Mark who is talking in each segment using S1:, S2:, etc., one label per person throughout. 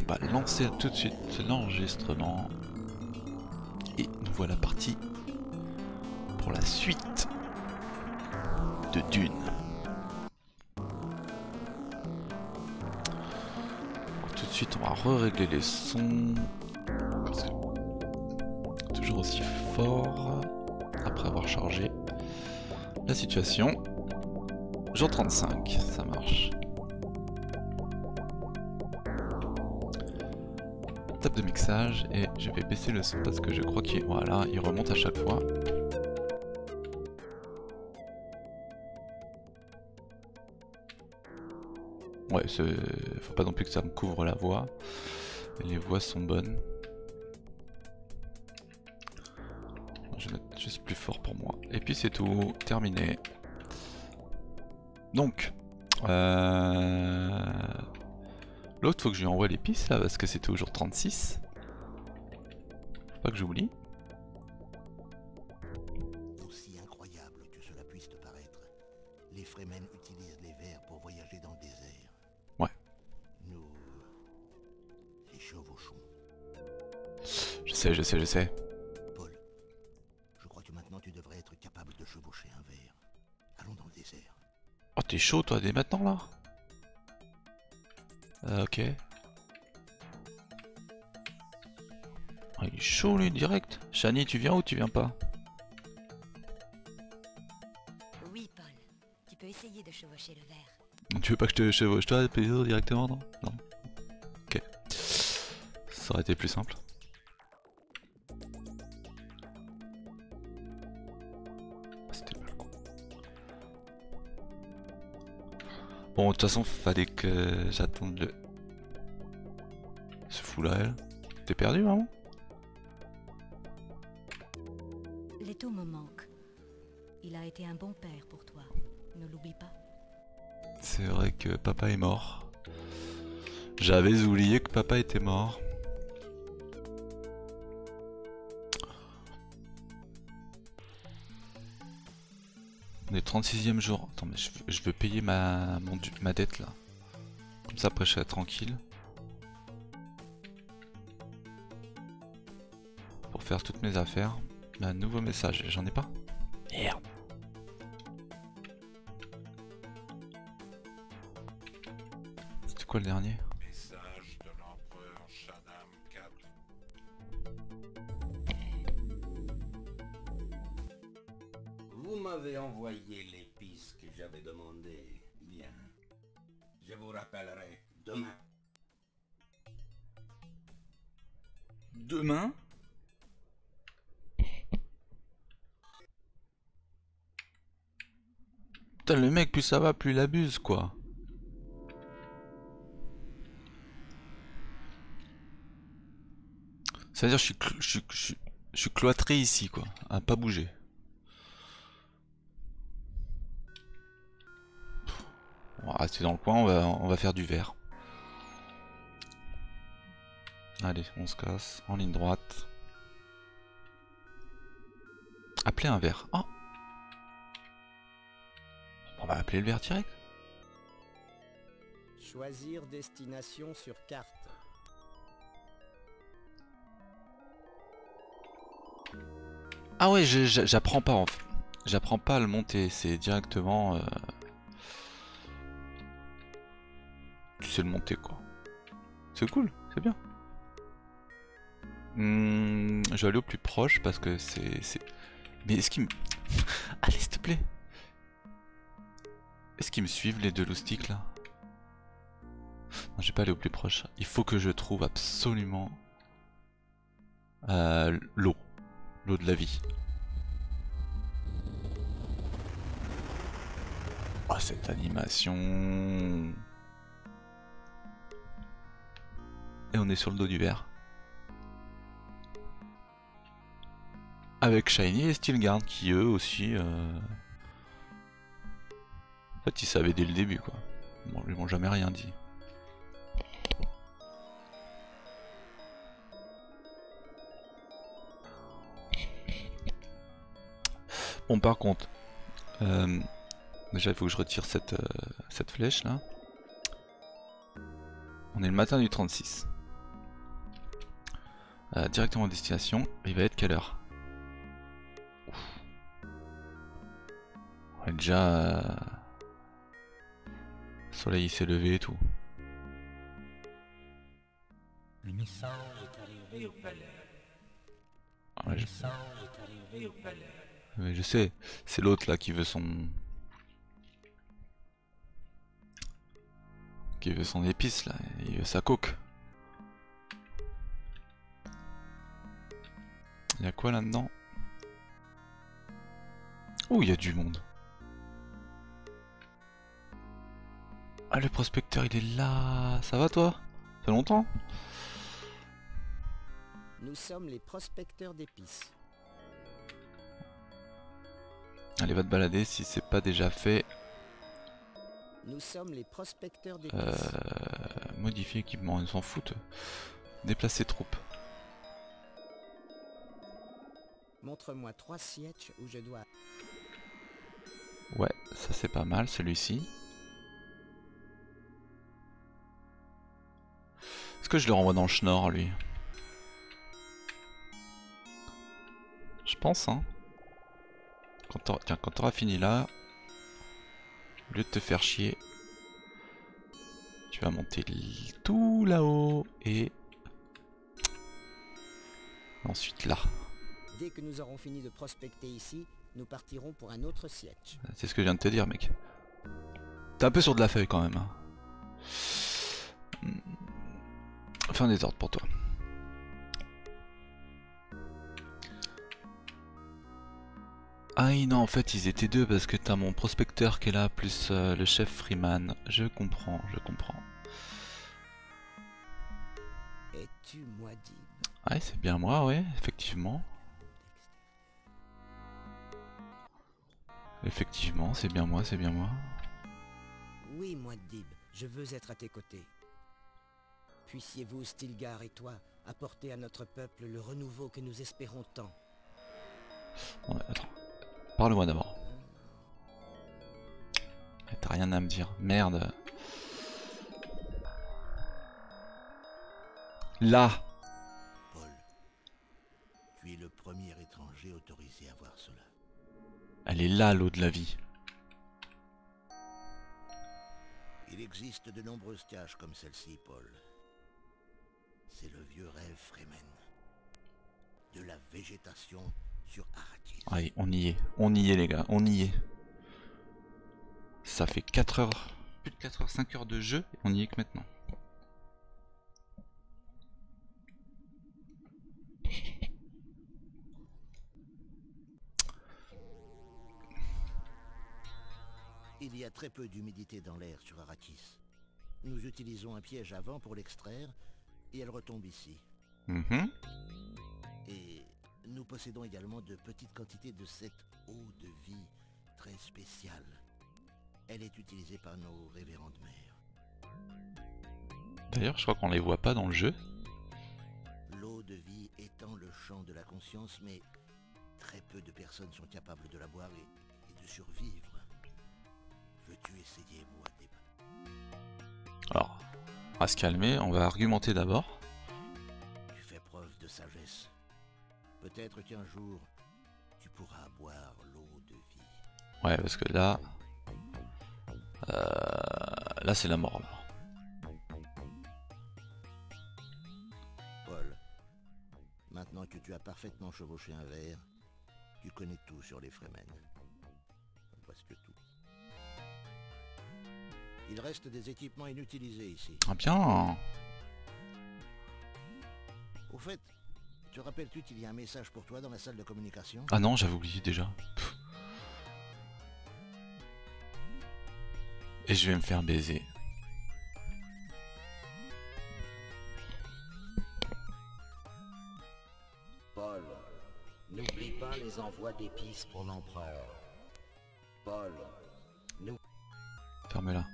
S1: On va lancer tout de suite l'enregistrement. Et nous voilà partis pour la suite de Dune. Tout de suite, on va régler les sons. Parce que toujours aussi fort après avoir chargé la situation. Jour 35, ça marche. Table de mixage et je vais baisser le son parce que je crois qu'il voilà, il remonte à chaque fois. Ouais, faut pas non plus que ça me couvre la voix. Les voix sont bonnes. Je vais mettre juste plus fort pour moi. Et puis c'est tout, terminé. Donc, l'autre faut que je lui envoie les pistes là parce que c'était au jour 36. Faut pas que j'oublie.
S2: Aussi incroyable que cela puisse te paraître, les Fremen utilisent les vers pour voyager dans le désert.
S1: Ouais.
S2: Nous les chevauchons.
S1: Je sais.
S2: Paul, je crois que maintenant tu devrais être capable de chevaucher un ver. Allons dans le désert.
S1: Oh t'es chaud toi dès maintenant là? Ok. Oh, il est chaud lui direct. Shani tu viens ou tu viens pas?
S3: Oui, Paul. Tu peux essayer de chevaucher le verre.
S1: Tu veux pas que je te chevauche toi directement non? Non. Ok. Ça aurait été plus simple. C'était pas le coup. Bon, de toute façon, fallait que j'attende le... Ce fou là, elle. T'es perdu, maman?
S3: Leto me manque. Il a été un bon père pour toi. Ne l'oublie pas.
S1: C'est vrai que papa est mort. J'avais oublié que papa était mort. On est 36e jour. Attends, mais je veux payer ma dette là. Comme ça après je serai tranquille. Pour faire toutes mes affaires. Un nouveau message, j'en ai pas? Merde. C'était quoi le dernier?
S4: Message de l'empereur Shanam IV.
S5: Vous m'avez envoyé l'épice que j'avais demandé. Bien. Je vous rappellerai demain.
S1: Demain? Putain, le mec, plus ça va, plus il abuse, quoi. C'est-à-dire, je suis cloîtré ici, quoi, à pas bouger. On va rester dans le coin, on va faire du vert. Allez, on se casse, en ligne droite. Appeler un vert. Oh! On va appeler le vert direct.
S6: Choisir destination sur carte.
S1: Ah ouais, j'apprends pas en fait. J'apprends pas à le monter, c'est directement... Tu sais le monter quoi. C'est cool, c'est bien. Je vais aller au plus proche parce que c'est... Mais est-ce qu'il me... Allez s'il te plaît. Est-ce qu'ils me suivent les deux loustiques là? Non, je vais pas aller au plus proche. Il faut que je trouve absolument... l'eau. L'eau de la vie. Oh cette animation. Et on est sur le dos du verre. Avec Shiny et Steelguard qui eux aussi... En fait ils savaient dès le début quoi. Bon, ils m'ont jamais rien dit. Bon par contre, déjà il faut que je retire cette flèche là. On est le matin du 36. Directement à destination. Il va être quelle heure? Ouf. On est déjà... Le soleil s'est levé et tout.
S5: Le message est arrivé au palais.
S1: Ah ouais,
S5: Le message est arrivé au palais.
S1: mais je sais, c'est l'autre là qui veut son... Qui veut son épice là, il veut sa coke. Il y a quoi là-dedans? Oh, il y a du monde. Ah, le prospecteur il est là. Ça va toi? Ça fait longtemps?
S6: Nous sommes les prospecteurs d'épices.
S1: Allez, va te balader si c'est pas déjà fait.
S6: Nous sommes les prospecteurs d'épices.
S1: Modifier équipement, ils s'en foutent. Déplacer troupes.
S6: Montre-moi 3 sièges où je dois...
S1: Ouais, ça c'est pas mal, celui-ci. Est-ce que je le renvoie dans le Schnorr, lui? Je pense, hein. Quand t'auras fini là, au lieu de te faire chier, tu vas monter tout là-haut et ensuite là.
S6: Dès que nous aurons fini de prospecter ici, nous partirons pour un autre siège.
S1: C'est ce que je viens de te dire, mec. T'es un peu sur de la feuille quand même. Hein. Fin des ordres pour toi. Ah oui, non, en fait, ils étaient deux parce que t'as mon prospecteur qui est là, plus le chef Freeman. Je comprends, je comprends.
S6: Es-tu Muad'Dib?
S1: Ouais, c'est bien moi, ouais, effectivement. Effectivement, c'est bien moi, c'est bien moi.
S6: Oui, Muad'Dib, je veux être à tes côtés. Puissiez-vous, Stilgar et toi, apporter à notre peuple le renouveau que nous espérons tant.
S1: Ouais, attends. Parle-moi d'abord. T'as rien à me dire. Merde. Là.
S2: Paul, tu es le premier étranger autorisé à voir cela.
S1: Elle est là, l'eau de la vie.
S2: Il existe de nombreuses caches comme celle-ci, Paul. C'est le vieux rêve Fremen. De la végétation sur Arrakis.
S1: Allez, on y est les gars, on y est. Ça fait 4 heures, plus de 4 heures, 5 heures de jeu, et on y est que maintenant.
S2: Il y a très peu d'humidité dans l'air sur Arrakis. Nous utilisons un piège à vent pour l'extraire, et elle retombe ici. Et nous possédons également de petites quantités de cette eau de vie très spéciale. Elle est utilisée par nos révérendes mères.
S1: D'ailleurs, je crois qu'on les voit pas dans le jeu.
S2: L'eau de vie étend le champ de la conscience, mais très peu de personnes sont capables de la boire et de survivre. Veux-tu essayer, Muad'Dib?
S1: Alors, on va se calmer, on va argumenter d'abord.
S2: Tu fais preuve de sagesse. Peut-être qu'un jour, tu pourras boire l'eau de vie.
S1: Ouais, parce que là... là, c'est la mort, là.
S2: Paul, maintenant que tu as parfaitement chevauché un verre, tu connais tout sur les Fremen. Presque tout. Il reste des équipements inutilisés ici.
S1: Ah bien.
S2: Au fait, te rappelles-tu qu'il y a un message pour toi dans la salle de communication?
S1: Ah non, j'avais oublié déjà. Pff. Et je vais me faire baiser.
S5: Paul, n'oublie pas les envois d'épices pour l'empereur. Paul,
S1: Ferme-la.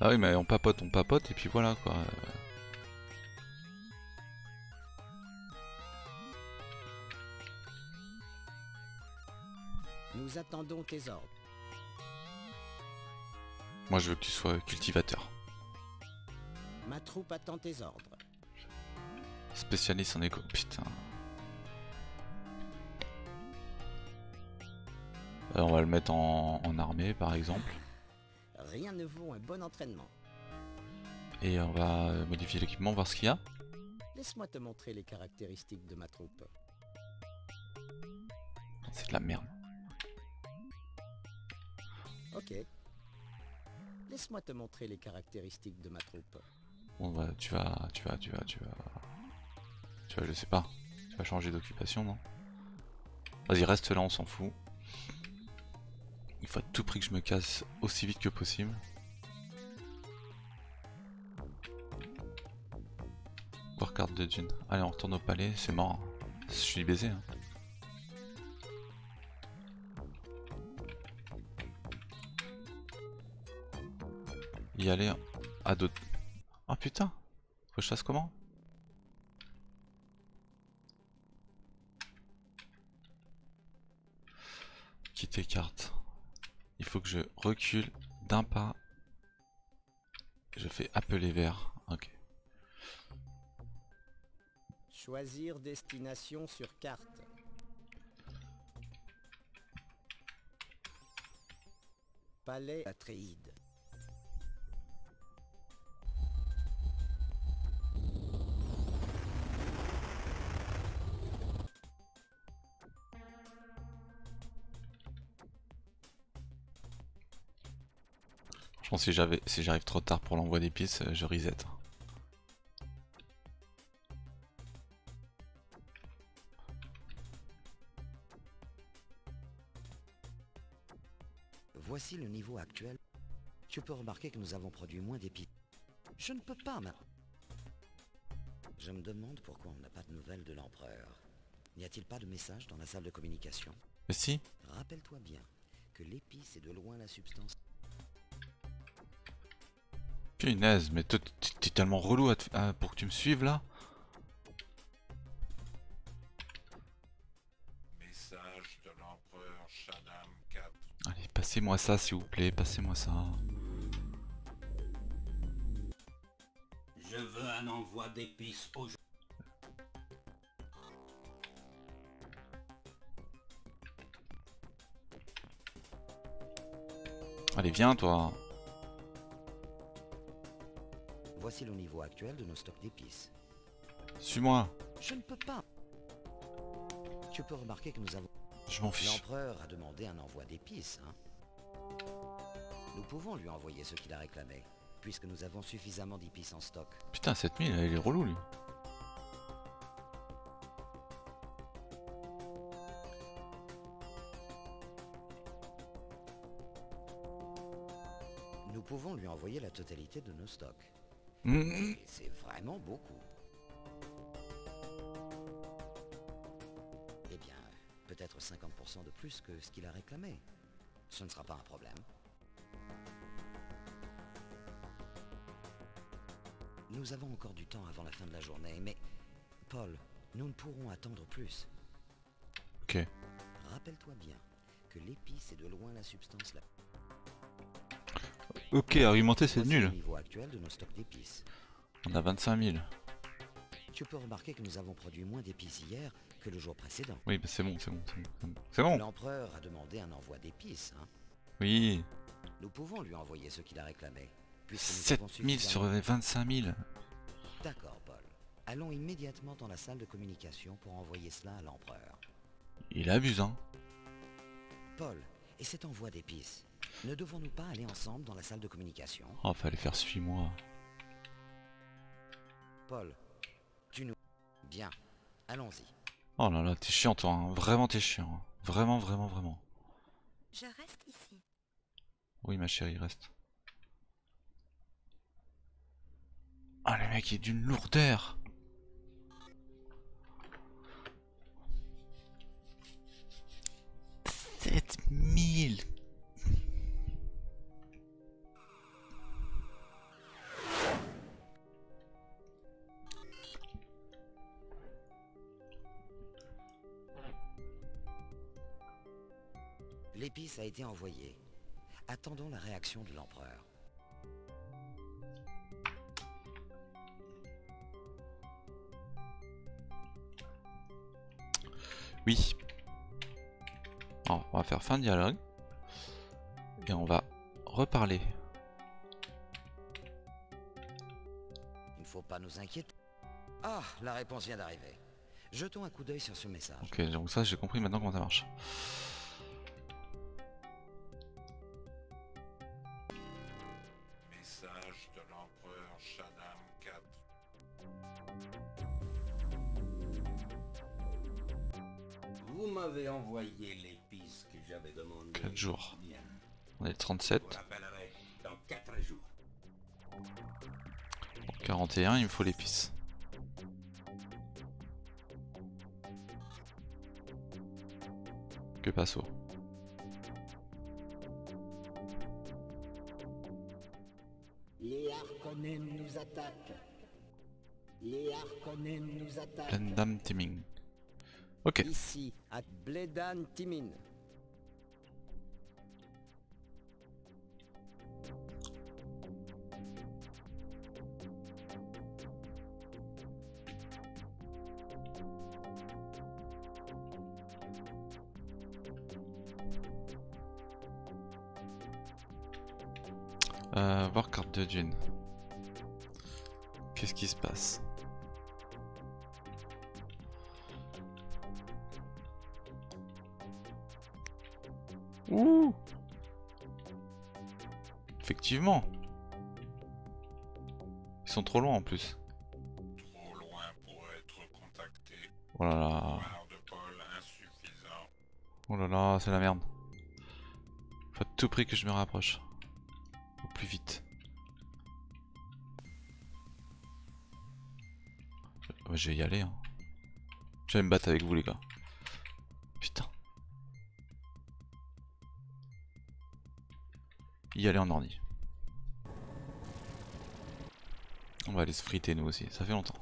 S1: Ah oui, mais on papote, et puis voilà quoi.
S6: Nous attendons tes ordres.
S1: Moi je veux que tu sois cultivateur.
S6: Ma troupe attend tes ordres.
S1: Spécialiste en éco. Putain. On va le mettre en armée par exemple.
S6: Rien ne vaut un bon entraînement.
S1: Et on va modifier l'équipement, voir ce qu'il y a.
S6: Laisse-moi te montrer les caractéristiques de ma troupe.
S1: C'est de la merde.
S6: Ok. Laisse-moi te montrer les caractéristiques de ma troupe.
S1: Bon bah tu vas, je sais pas. Tu vas changer d'occupation, non? Vas-y, reste là, on s'en fout. Il faut à tout prix que je me casse aussi vite que possible. Voir carte de dune. Allez, on retourne au palais, c'est mort. Je suis baisé. Hein. Y aller à d'autres. Oh putain! Faut que je fasse comment? Quitter carte. Il faut que je recule d'un pas. Je fais appeler vers. Ok.
S6: Choisir destination sur carte. Palais Atréide.
S1: Je pense que si j'arrive trop tard pour l'envoi d'épices, je reset.
S2: Voici le niveau actuel. Tu peux remarquer que nous avons produit moins d'épices. Je ne peux pas maintenant. Je me demande pourquoi on n'a pas de nouvelles de l'empereur. N'y a-t-il pas de message dans la salle de communication?
S1: Mais si.
S2: Rappelle-toi bien que l'épice est de loin la substance.
S1: Punaise, mais toi t'es tellement relou pour que tu me suives là.
S4: Message de l'empereur Shaddam 4.
S1: Allez, passez-moi ça s'il vous plaît, passez-moi ça.
S5: Je veux un envoi d'épices aujourd'hui.
S1: Allez, viens toi.
S2: Voici le niveau actuel de nos stocks d'épices.
S1: Suis-moi.
S2: Je ne peux pas. Tu peux remarquer que nous avons...
S1: Je m'en fiche.
S2: L'empereur a demandé un envoi d'épices, hein. Nous pouvons lui envoyer ce qu'il a réclamé, puisque nous avons suffisamment d'épices en stock.
S1: Putain, 7000, il est relou lui.
S2: Nous pouvons lui envoyer la totalité de nos stocks.
S1: Mmh.
S2: Et c'est vraiment beaucoup. Eh bien, peut-être 50% de plus que ce qu'il a réclamé. Ce ne sera pas un problème. Nous avons encore du temps avant la fin de la journée, mais... Paul, nous ne pourrons attendre plus.
S1: Ok.
S2: Rappelle-toi bien que l'épice est de loin la substance la...
S1: Ok, argumenter c'est
S2: Voici
S1: nul.
S2: le niveau actuel de nos stocks d'épices.
S1: On a 25 000.
S2: Tu peux remarquer que nous avons produit moins d'épices hier que le jour précédent.
S1: Oui, bah c'est bon, c'est bon, c'est bon. C'est bon.
S2: L'empereur a demandé un envoi d'épices, hein.
S1: Oui.
S2: Nous pouvons lui envoyer ce qu'il a réclamé. Puisque nous avons
S1: 7000 sur
S2: suffisamment-
S1: 25 000.
S2: D'accord, Paul. Allons immédiatement dans la salle de communication pour envoyer cela à l'empereur.
S1: Il abuse, hein.
S2: Paul, et cet envoi d'épices, ne devons-nous pas aller ensemble dans la salle de communication?
S1: Oh, fallait faire suis-moi.
S2: Paul, tu nous... Bien, allons-y.
S1: Oh là là, t'es chiant toi, hein. Vraiment t'es chiant. Hein. Vraiment, vraiment, vraiment.
S3: Je reste ici.
S1: Oui ma chérie, reste. Ah le mec il est d'une lourdeur. « 7000 ».
S2: L'épice a été envoyée. Attendons la réaction de l'empereur.
S1: Oui. Alors, on va faire fin de dialogue. Et on va reparler.
S2: Il ne faut pas nous inquiéter. Ah, la réponse vient d'arriver. Jetons un coup d'œil sur ce message.
S1: Ok, donc ça j'ai compris maintenant comment ça marche.
S4: Message de l'empereur Shaddam IV.
S5: Vous m'avez envoyé l'épice que j'avais demandé.
S1: 4 jours.
S5: Bien.
S1: On est le
S5: Je
S1: 37.
S5: vous rappellerai dans 4 jours.
S1: Pour 41, il me faut l'épice. Que passo.
S6: Les Harkonnen nous attaquent. Les Harkonnen nous attaquent.
S1: Blendam Timing. Ok.
S6: Ici, à Bledan Timin.
S1: Voir carte de Dune. Qu'est-ce qui se passe? Ouh! Effectivement. Ils sont trop loin en plus.
S4: Trop loin pour être contacté.
S1: Oh là là.
S4: Pouvoir de Paul insuffisant.
S1: Oh là là, c'est la merde. Faut à tout prix que je me rapproche. Au plus vite. Ouais, je vais y aller. Hein. Je vais me battre avec vous les gars. Putain. Y aller en ordi. On va aller se friter nous aussi, ça fait longtemps.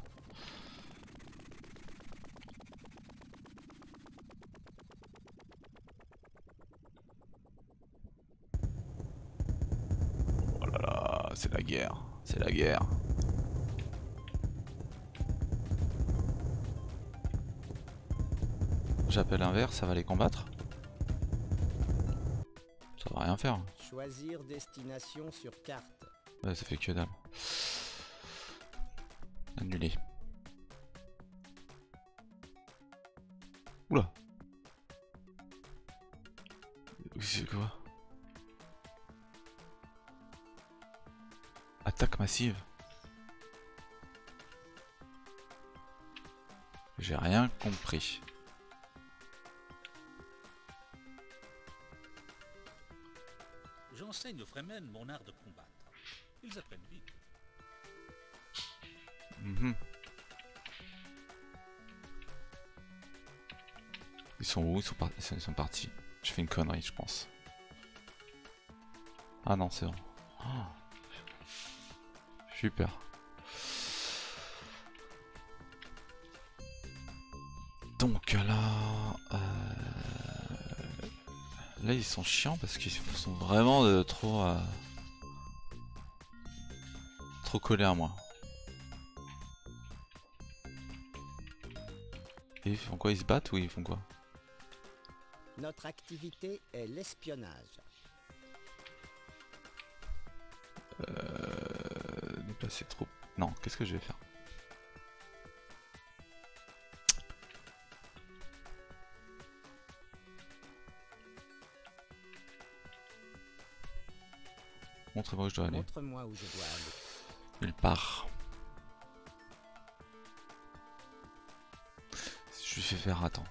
S1: Oh là là, c'est la guerre, c'est la guerre. J'appelle un verre, ça va les combattre? Ça va rien faire.
S6: Choisir destination sur carte.
S1: Ouais, ça fait que dalle. Annulé. Oula. C'est quoi? Attaque massive. J'ai rien compris.
S7: J'enseigne aux Fremen mon art de combattre. Ils apprennent vite.
S1: Ils sont où? Ils sont partis. J'ai fait une connerie, je pense. Ah non, c'est bon. Oh. Super. Donc là... Là ils sont chiants parce qu'ils sont vraiment trop collés à moi. Et ils font quoi? Ils se battent ou ils font quoi?
S6: Notre activité est l'espionnage.
S1: Déplacer trop. Non, qu'est-ce que je vais faire? Montre-moi où je dois aller.
S6: Montre-moi où je dois aller.
S1: Nulle part. Je lui fais faire, attends.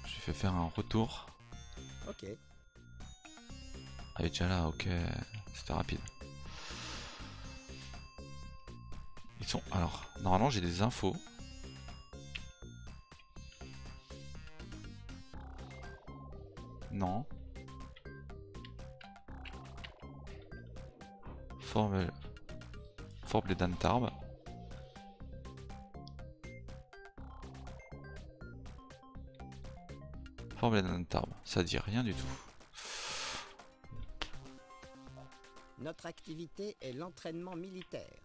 S1: Je lui fais faire un retour.
S6: Ok.
S1: Ah, il est déjà là, ok. C'était rapide. Ils sont... Alors, normalement j'ai des infos. Non. Fort Bledan Tarb. Fort Bledan Tarb, ça dit rien du tout.
S6: Notre activité est l'entraînement militaire.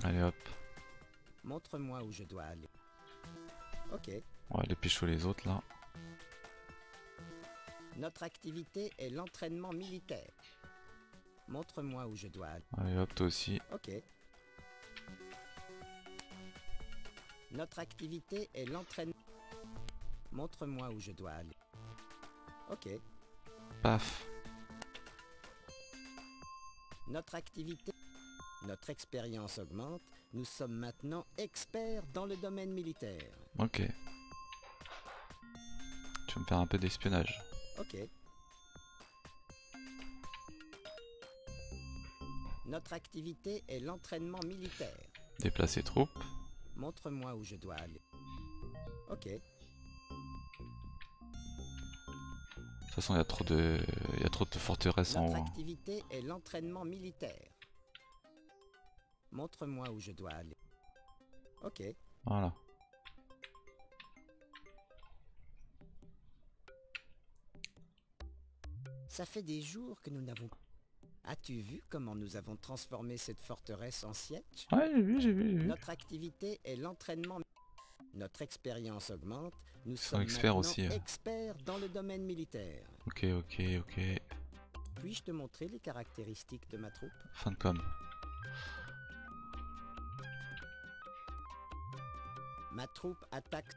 S1: Allez hop,
S6: Montre-moi où je dois aller. Ok.
S1: on va aller pécho les autres là.
S6: Notre activité est l'entraînement militaire. Montre-moi où je dois aller.
S1: Allez hop, toi aussi.
S6: Ok. Notre activité est l'entraînement. Montre-moi où je dois aller. Ok.
S1: Paf.
S6: Notre activité... Notre expérience augmente. Nous sommes maintenant experts dans le domaine militaire.
S1: Ok. Tu vas me faire un peu d'espionnage.
S6: Ok. Notre activité est l'entraînement militaire.
S1: Déplacer troupes.
S6: Montre-moi où je dois aller. Ok.
S1: De toute façon, il y a trop de forteresses en haut.
S6: Notre
S1: Hein.
S6: activité est l'entraînement militaire. Montre-moi où je dois aller. Ok.
S1: Voilà.
S6: Ça fait des jours que nous n'avons... As-tu vu comment nous avons transformé cette forteresse en siège?
S1: Ouais, j'ai vu, j'ai vu, j'ai vu.
S6: Notre activité est l'entraînement. Notre expérience augmente. Nous
S1: sont
S6: sommes
S1: experts
S6: maintenant
S1: aussi, hein.
S6: experts dans le domaine militaire.
S1: Ok, ok, ok.
S6: Puis-je te montrer les caractéristiques de ma troupe?
S1: Fin de com.
S6: Ma troupe attaque...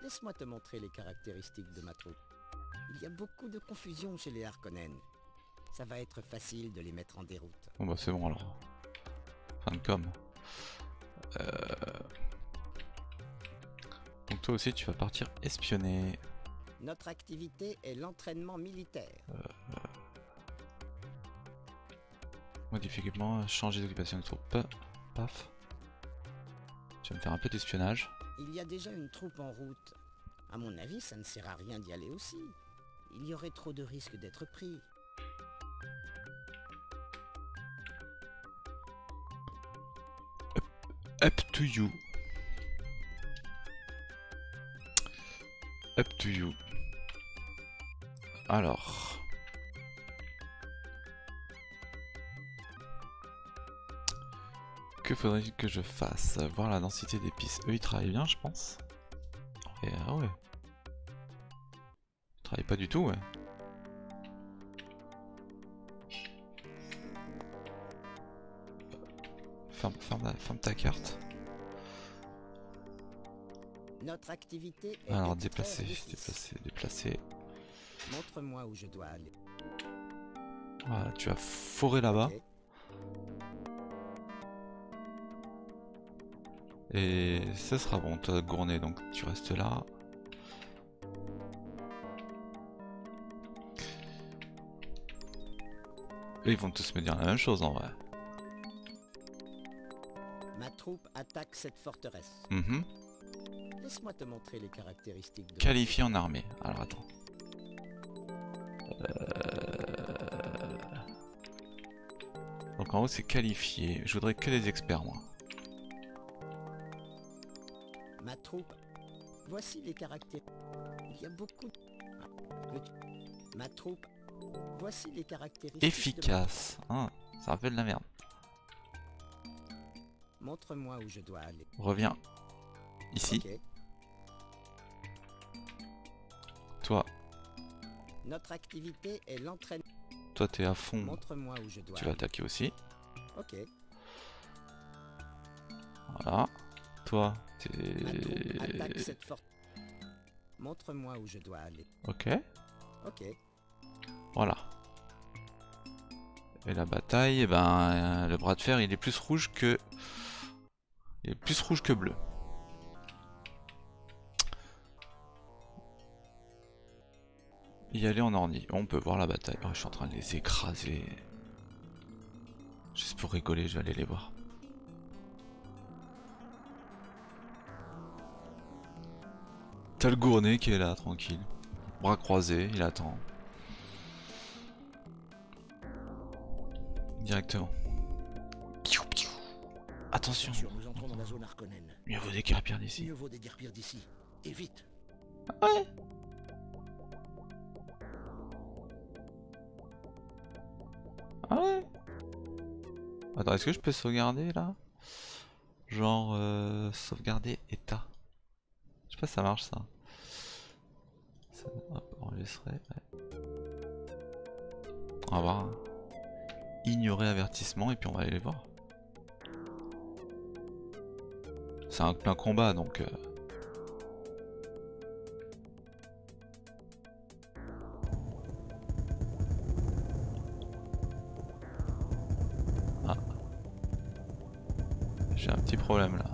S6: Laisse-moi te montrer les caractéristiques de ma troupe. Il y a beaucoup de confusion chez les Harkonnen. Ça va être facile de les mettre en déroute.
S1: Bon bah c'est bon alors. Fin de com. Donc toi aussi tu vas partir espionner.
S6: Notre activité est l'entraînement militaire.
S1: Modifier équipement, changer d'occupation de troupe. Paf. Tu vas me faire un peu d'espionnage.
S6: Il y a déjà une troupe en route. À mon avis, ça ne sert à rien d'y aller aussi. Il y aurait trop de risques d'être pris.
S1: Up to you. Up to you. Alors. Que faudrait-il que je fasse? Voir la densité d'épices. Eux ils travaillent bien je pense. Et ah ouais. Ils travaillent pas du tout ouais. Ferme ta carte.
S6: Notre activité est
S1: Alors
S6: extraire
S1: déplacer,
S6: l'épice.
S1: déplacer, déplacer.
S6: Montre-moi où je dois aller.
S1: Voilà, tu as foré là-bas.
S6: Ok.
S1: Et ce sera bon, toi Gournay, donc tu restes là. Et ils vont tous me dire la même chose en vrai.
S6: Ma troupe attaque cette forteresse.
S1: Mhm.
S6: Laisse-moi te montrer les caractéristiques de...
S1: Qualifié en armée. Alors attends. Donc en haut c'est qualifié. Je voudrais que des experts moi.
S6: Ma troupe... Voici les caractéristiques. Il y a beaucoup... Ma troupe... Voici les caractéristiques...
S1: Efficace. Hein, ça rappelle de la merde.
S6: Montre-moi où je dois aller.
S1: Reviens. Ici.
S6: Ok.
S1: Toi.
S6: Notre activité est l'entraînement.
S1: Toi t'es à fond.
S6: Montre-moi où je dois
S1: Tu vas
S6: aller.
S1: attaquer aussi.
S6: Ok.
S1: Voilà. Toi
S6: Ma troupe attaque
S1: t'es...
S6: cette forteresse. Montre-moi où je dois aller.
S1: Ok.
S6: Ok.
S1: Voilà. Et la bataille, eh ben, le bras de fer, il est plus rouge que... Il est plus rouge que bleu. Y aller en ordi. On peut voir la bataille. Oh, je suis en train de les écraser. Juste pour rigoler, je vais aller les voir. T'as le Gournay qui est là, tranquille. Bras croisés, il attend. Directement. Attention,
S5: Nous entrons dans la zone Harkonnen.
S1: mieux vaut déguerpir d'ici.
S5: Mieux vaut déguerpir d'ici. Et vite.
S1: Ouais. Ah ouais. Attends, est-ce que je peux sauvegarder là? Genre sauvegarder état. Je sais pas si ça marche ça. Ça, hop, enregistrer. Ouais. On va voir. Hein. Ignorer avertissement et puis on va aller les voir. C'est un plein combat donc. Ah. J'ai un petit problème là.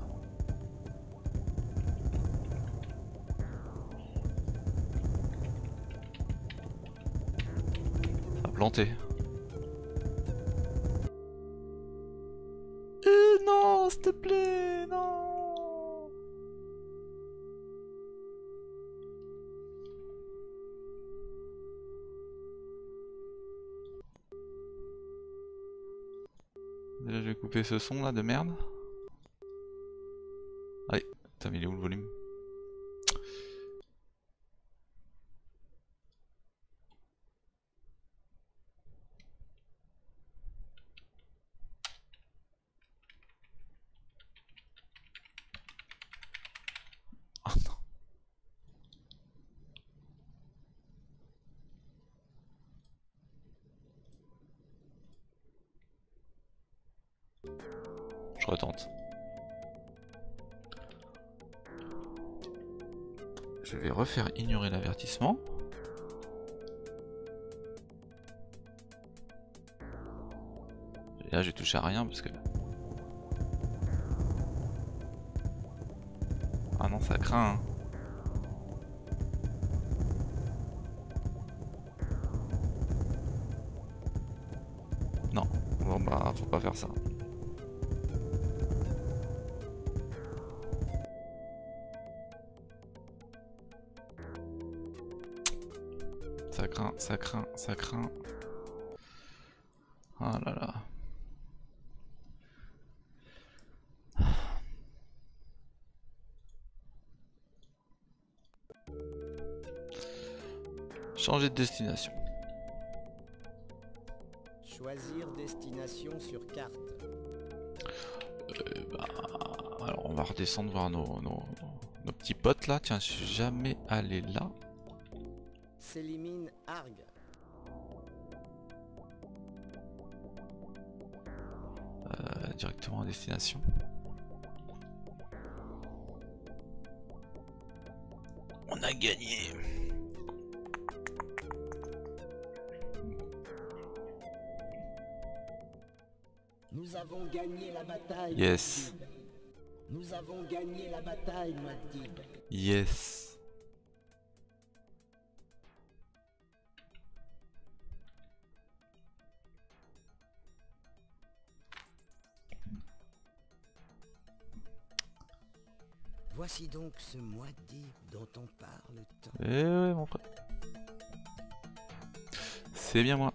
S1: Ça a planté. Non, s'il te plaît, non. Déjà, je vais couper ce son là de merde. Allez, putain, mais il est où le volume? Oh non. Je retente. Je vais refaire ignorer l'avertissement. Et là j'ai touché à rien parce que... Ah non, ça craint. Hein. Non, bon bah faut pas faire ça. Ça craint, ça craint, ça craint. Ah là là. Changer de destination.
S6: Choisir destination sur carte.
S1: Bah, alors on va redescendre voir nos petits potes là. Tiens, je suis jamais allé là.
S6: S'élimine Arg.
S1: Directement à destination. On a gagné.
S6: Nous avons gagné la bataille.
S1: Yes.
S6: Nous avons gagné la bataille, Muad'Dib.
S1: Yes.
S6: Voici donc ce Muad'Dib dont on parle tant.
S1: Eh ouais mon frère. C'est bien moi.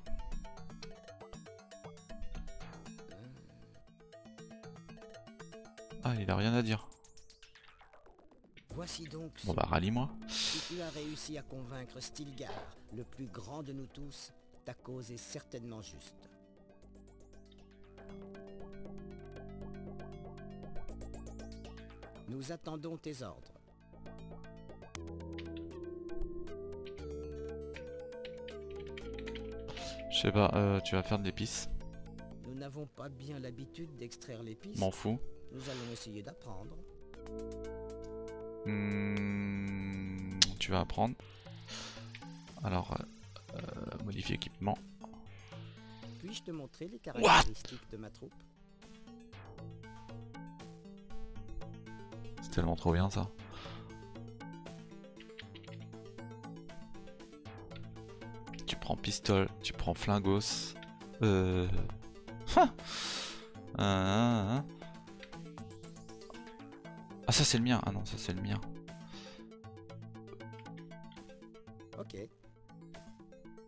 S1: Ah, il a rien à dire.
S6: Voici donc
S1: Bon bah rallie-moi.
S6: si tu as réussi à convaincre Stilgar, le plus grand de nous tous, ta cause est certainement juste. Nous attendons tes ordres.
S1: Je sais pas, tu vas faire de l'épice.
S6: Nous n'avons pas bien l'habitude d'extraire l'épice.
S1: M'en fous.
S6: Nous allons essayer d'apprendre.
S1: Tu vas apprendre. Alors, modifier équipement.
S6: Puis-je te montrer les caractéristiques de ma troupe?
S1: C'est tellement trop bien ça. Tu prends pistolet, tu prends flingos. Ah ça c'est le mien. Ah non, ça c'est le mien.
S6: Ok.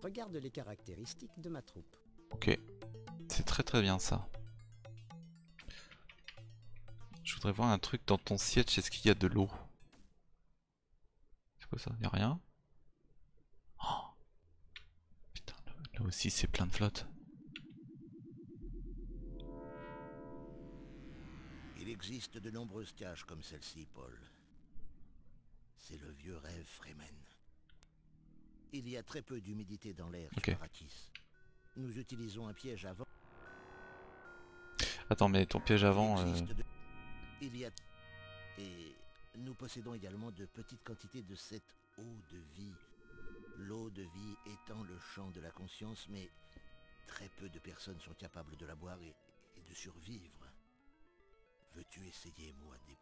S6: Regarde les caractéristiques de ma troupe.
S1: Ok. C'est très très bien ça. Je voudrais voir un truc dans ton siège, est-ce qu'il y a de l'eau? C'est quoi ça? Y'a rien? Oh putain, là aussi c'est plein de flotte.
S5: Il existe de nombreuses caches comme celle-ci, Paul. C'est le vieux rêve Fremen. Il y a très peu d'humidité dans l'air
S1: Ok.
S5: sur Arrakis. Nous utilisons un piège à vent.
S1: Attends, mais ton piège avant...
S5: Il y a... Et nous possédons également de petites quantités de cette eau de vie. L'eau de vie étant le champ de la conscience, mais très peu de personnes sont capables de la boire et de survivre. Veux-tu essayer, Muad'Dib?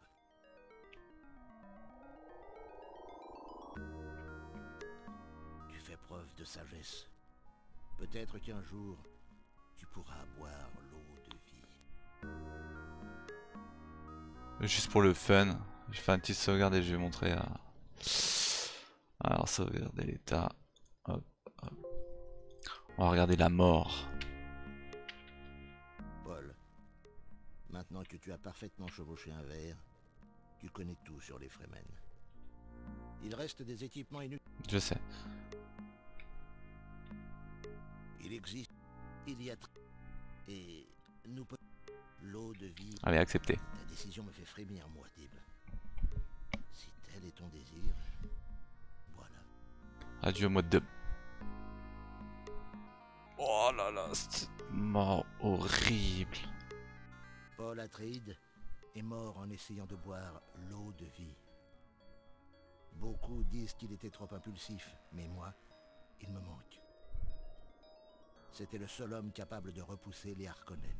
S5: Tu fais preuve de sagesse. Peut-être qu'un jour, tu pourras boire l'eau de vie.
S1: Juste pour le fun, je fais un petit sauvegarde et je vais montrer à... Alors sauvegarder l'état. Hop, hop. On va regarder la mort.
S5: Paul, maintenant que tu as parfaitement chevauché un verre, tu connais tout sur les Fremen. Il reste des équipements inutiles.
S1: Je sais.
S5: Il existe. Il y a... Et nous... L'eau de vie...
S1: Allez, accepté.
S5: Ta décision me fait frémir, Muad'Dib. Si tel est ton désir... Voilà.
S1: Adieu mode de... Oh là là, c'est mort horrible.
S5: Paul Atreides est mort en essayant de boire l'eau de vie. Beaucoup disent qu'il était trop impulsif, mais moi, il me manque. C'était le seul homme capable de repousser les Harkonnen.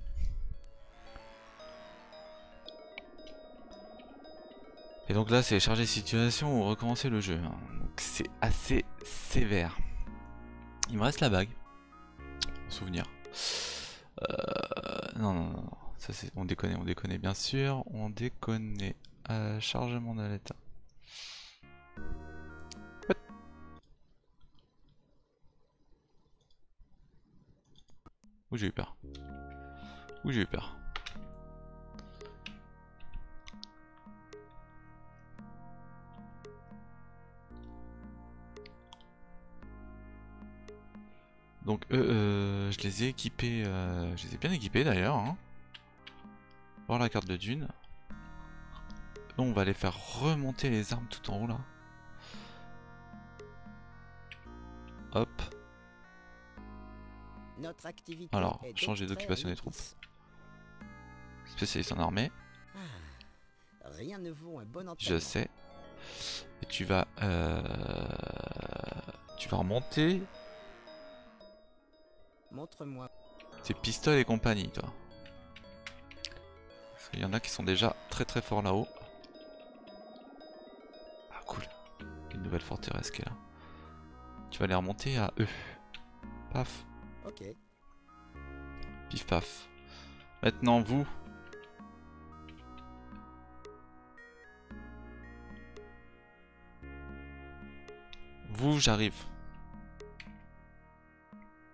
S1: Et donc là, c'est charger situation ou recommencer le jeu. Hein. Donc c'est assez sévère. Il me reste la bague. Souvenir. Non, non, non. Ça, c'est... On déconne bien sûr. On déconne. Chargement de l'état. Où j'ai eu peur. Où j'ai eu peur. Donc je les ai équipés, je les ai bien équipés d'ailleurs. Hein. Voir la carte de Dune. Là, on va aller faire remonter les armes tout en haut là. Hop.
S6: Notre activité
S1: Alors,
S6: est
S1: changer d'occupation des troupes. Spécialiste en armée.
S6: Ah, rien ne vaut un bon entraînement.
S1: Je sais. Et tu vas remonter
S6: Montre-moi.
S1: tes pistolets et compagnie, toi. Parce qu'il y en a qui sont déjà très très forts là-haut. Ah cool. Une nouvelle forteresse qui est là. Tu vas les remonter à eux. Paf.
S6: Ok.
S1: Pif paf. Maintenant vous. Vous, j'arrive.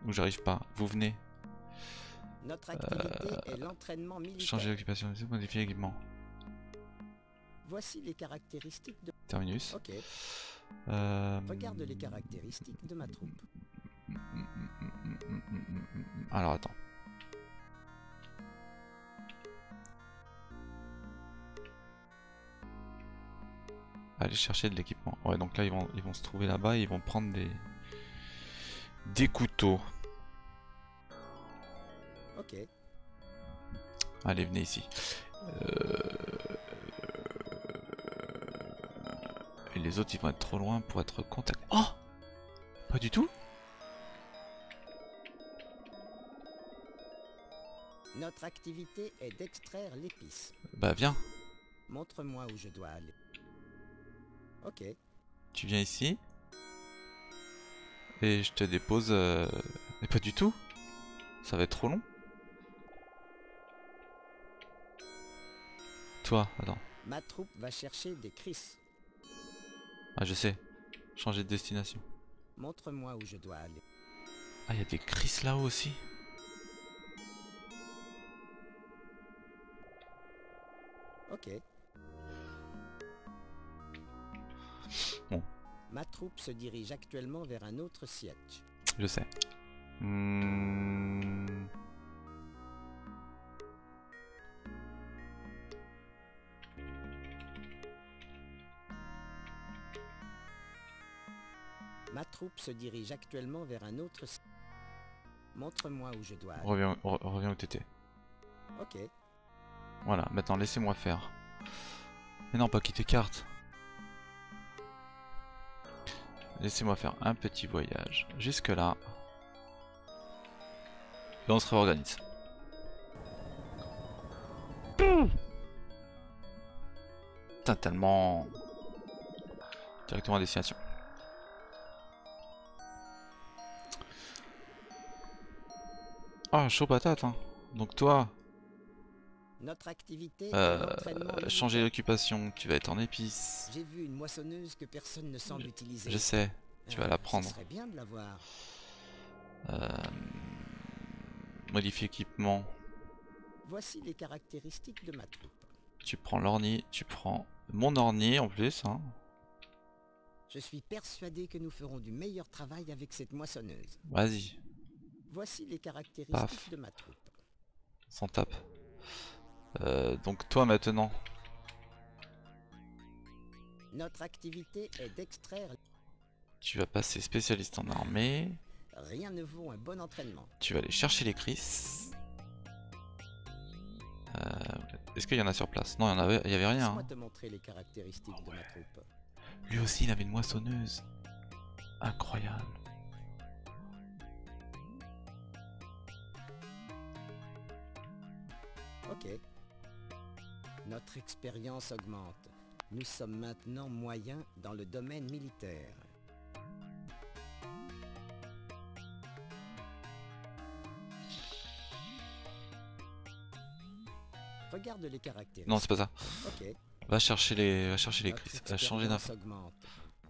S1: Ou j'arrive pas. Vous venez.
S6: Notre activité est l'entraînement militaire.
S1: Changer d'occupation, modifier l'équipement.
S6: Voici les caractéristiques de...
S1: Terminus.
S6: Ok. Regarde les caractéristiques de ma troupe.
S1: Alors attends. Aller chercher de l'équipement. Ouais, donc là ils vont se trouver là-bas et ils vont prendre des couteaux.
S6: Ok.
S1: Allez, venez ici. Et les autres ils vont être trop loin pour être contact. Oh! Pas du tout?
S6: Notre activité est d'extraire l'épice.
S1: Bah viens.
S6: Montre-moi où je dois aller. Ok.
S1: Tu viens ici. Et je te dépose... Mais pas du tout. Ça va être trop long. Toi, attends.
S6: Ma troupe va chercher des Chris.
S1: Ah je sais. Changer de destination.
S6: Montre-moi où je dois aller.
S1: Ah il y a des Chris là-haut aussi.
S6: Ok.
S1: Bon.
S6: Ma troupe se dirige actuellement vers un autre siège.
S1: Je sais.
S6: Ma troupe se dirige actuellement vers un autre... Montre-moi où je dois aller.
S1: Reviens où t'étais.
S6: Ok.
S1: Voilà, maintenant laissez-moi faire. Mais non, pas quitter carte. Laissez-moi faire un petit voyage. Jusque là. Et on se réorganise. Putain, tellement... Directement à destination. Ah, chaud patate, hein. Donc toi,
S6: Notre activité est l'entraînement
S1: changer
S6: militaire.
S1: d'occupation, tu vas être en épice.
S6: J'ai vu une moissonneuse que personne ne semble utiliser.
S1: Je sais, tu vas la prendre.
S6: Ce serait bien de la voir.
S1: Modifier équipement,
S6: Voici les caractéristiques de ma troupe.
S1: tu prends l'orni, tu prends mon orni en plus, hein.
S6: Je suis persuadé que nous ferons du meilleur travail avec cette moissonneuse.
S1: Vas-y,
S6: Voici les caractéristiques
S1: Paf.
S6: de ma troupe.
S1: s'en tape. Donc toi maintenant,
S6: Notre activité est d'extraire...
S1: tu vas passer spécialiste en armée,
S6: Rien ne vaut un bon entraînement.
S1: tu vas aller chercher les Chris. Est-ce qu'il y en a sur place? Non, il y avait rien.
S6: Laisse-moi
S1: Hein.
S6: te montrer les caractéristiques de ma troupe.
S1: Lui aussi, il avait une moissonneuse. Incroyable.
S6: Ok. Notre expérience augmente. Nous sommes maintenant moyens dans le domaine militaire. Regarde les caractéristiques.
S1: Non, c'est pas ça.
S6: Ok.
S1: Va chercher les
S6: Notre
S1: Chris. Changer
S6: expérience
S1: d'info.
S6: augmente.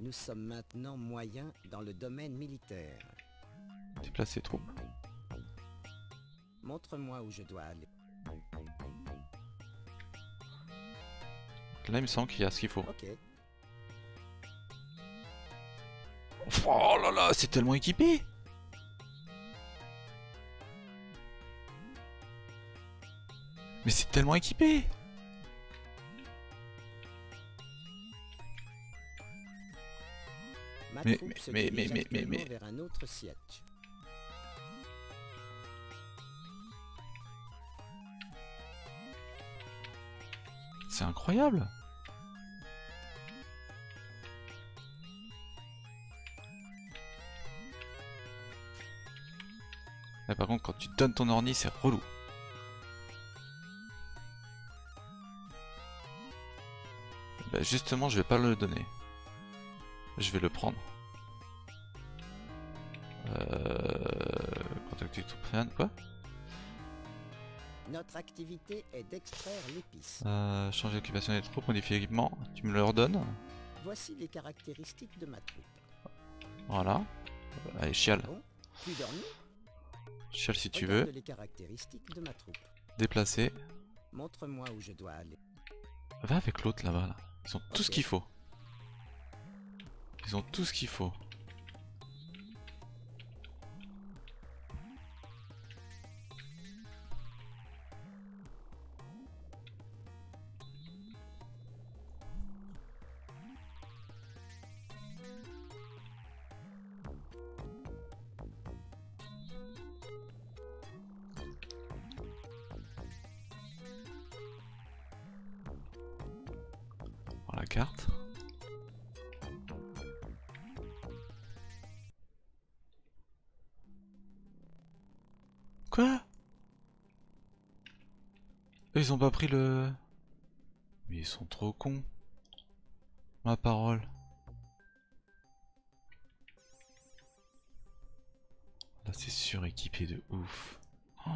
S6: Nous sommes maintenant moyens dans le domaine militaire.
S1: Déplace les troupes.
S6: Montre-moi où je dois aller.
S1: Là, il me semble qu'il y a ce qu'il faut.
S6: Ok.
S1: Oh là là, c'est tellement équipé. Mais c'est tellement équipé.
S6: Ma
S1: Mais-
S6: troupe se
S1: mais-
S6: dirige
S1: mais-
S6: actuellement vers un autre siège.
S1: C'est incroyable. Là, par contre, quand tu donnes ton orni, c'est relou. Bah, justement, je vais pas le donner. Je vais le prendre. Contacter tout fan, quoi?
S6: Notre activité est d'extraire l'épice.
S1: Changer d'occupation des troupes, modifier l'équipement. Tu me le redonnes.
S6: Voici les caractéristiques de ma troupe.
S1: Voilà. Allez, chiale.
S6: Bon, plus dormi.
S1: Chiale si tu
S6: Regarde
S1: veux.
S6: les caractéristiques de ma troupe.
S1: Déplacer.
S6: Montre-moi où je dois aller.
S1: Va avec l'autre là-bas. Là. Ils ont tout ce
S6: Ok.
S1: qu'il faut. Ils ont tout ce qu'il faut. Prends la carte. Quoi? Eux, ils ont pas pris le... Mais ils sont trop cons. Ma parole. Là, c'est suréquipé de ouf. Oh.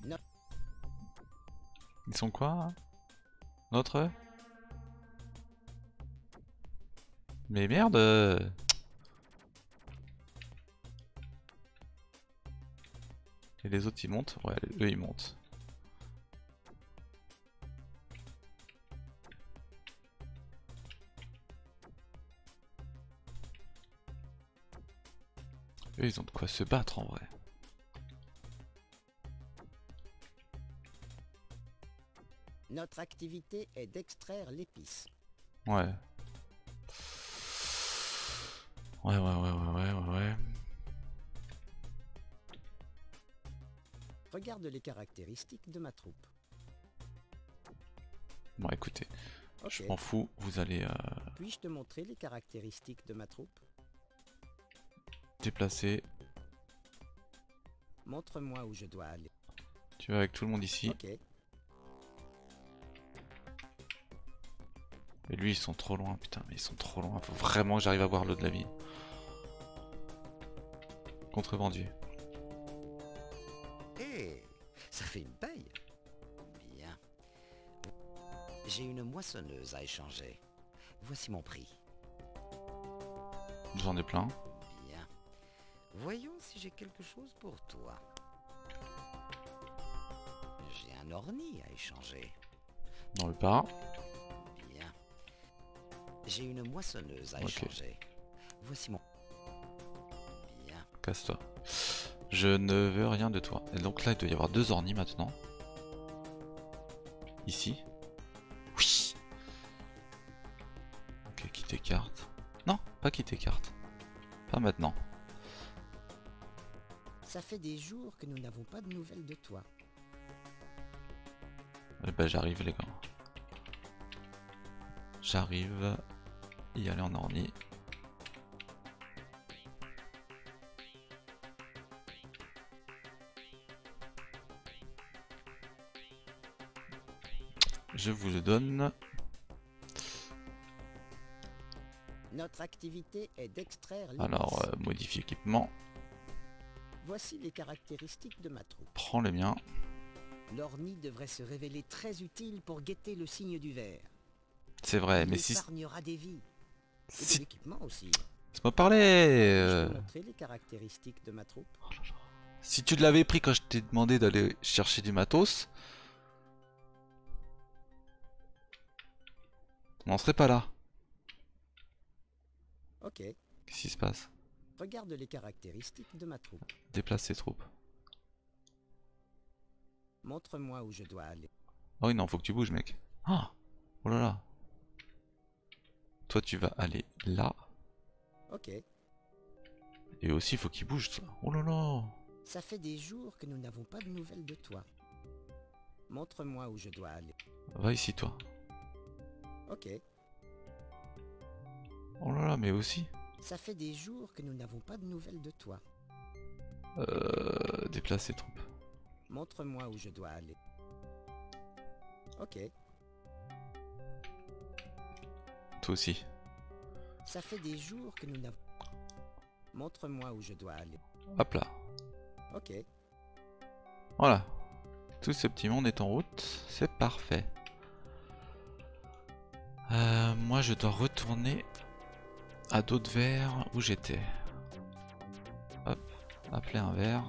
S6: Non.
S1: Ils sont quoi? Hein? Notre? Mais merde! Et les autres ils montent? Ouais, eux ils montent. Eux, ils ont de quoi se battre en vrai.
S6: Notre activité est d'extraire l'épice.
S1: Ouais. Ouais.
S6: Regarde les caractéristiques de ma troupe.
S1: Bon, écoutez,
S6: Ok.
S1: je m'en fous, vous allez
S6: Puis-je te montrer les caractéristiques de ma troupe?
S1: déplacer.
S6: Montre-moi où je dois aller.
S1: Tu vas avec tout le monde ici.
S6: Ok.
S1: Et lui, ils sont trop loin, putain, mais ils sont trop loin. Faut vraiment que j'arrive à voir l'eau de la vie. Contrevendu.
S2: Hé, ça fait une paye. Bien. J'ai une moissonneuse à échanger. Voici mon prix.
S1: J'en ai plein.
S2: Bien. Voyons si j'ai quelque chose pour toi. J'ai un orni à échanger.
S1: Dans le pas.
S2: Bien. J'ai une moissonneuse à
S1: Ok.
S2: échanger. Voici mon... Bien.
S1: Casse-toi. Je ne veux rien de toi. Et donc là, il doit y avoir 2 ornis maintenant. Ici. Oui. Ok, quitter carte. Non, pas quitter carte. Pas maintenant.
S6: Ça fait des jours que nous n'avons pas de nouvelles de toi.
S1: Eh ben, j'arrive, les gars. J'arrive. Y aller en orni. Je vous le donne.
S6: Notre activité est d'extraire l'épice.
S1: Alors, modifie équipement.
S6: Voici les caractéristiques de ma troupe.
S1: Prends les miens.
S6: L'orni devrait se révéler très utile pour guetter le signe du ver.
S1: C'est vrai,
S6: Il
S1: mais si...
S6: épargnera des vies. Et de
S1: Si...
S6: l'équipement aussi.
S1: Laisse-moi parler
S6: Je peux montrer les caractéristiques de ma troupe.
S1: Si tu l'avais pris quand je t'ai demandé d'aller chercher du matos, on n'en serait pas là.
S6: Ok.
S1: Qu'est-ce qui se passe?
S6: Regarde les caractéristiques de ma troupe.
S1: Déplace tes troupes.
S6: Montre-moi où je dois aller.
S1: Oh oui, non, faut que tu bouges, mec. Ah, oh là là. Toi, tu vas aller là.
S6: Ok.
S1: Et aussi, faut qu'il bouge, ça. Oh là là.
S6: Ça fait des jours que nous n'avons pas de nouvelles de toi. Montre-moi où je dois aller.
S1: Va ici, toi.
S6: Ok.
S1: Oh là là, mais aussi.
S6: Ça fait des jours que nous n'avons pas de nouvelles de toi.
S1: Déplace tes troupes.
S6: Montre-moi où je dois aller. Ok.
S1: Toi aussi.
S6: Ça fait des jours que nous n'avons... Montre-moi où je dois aller.
S1: Hop là.
S6: Ok.
S1: Voilà. Tout ce petit monde est en route. C'est parfait. Moi, je dois retourner à d'autres verres où j'étais. Hop. Appeler un verre.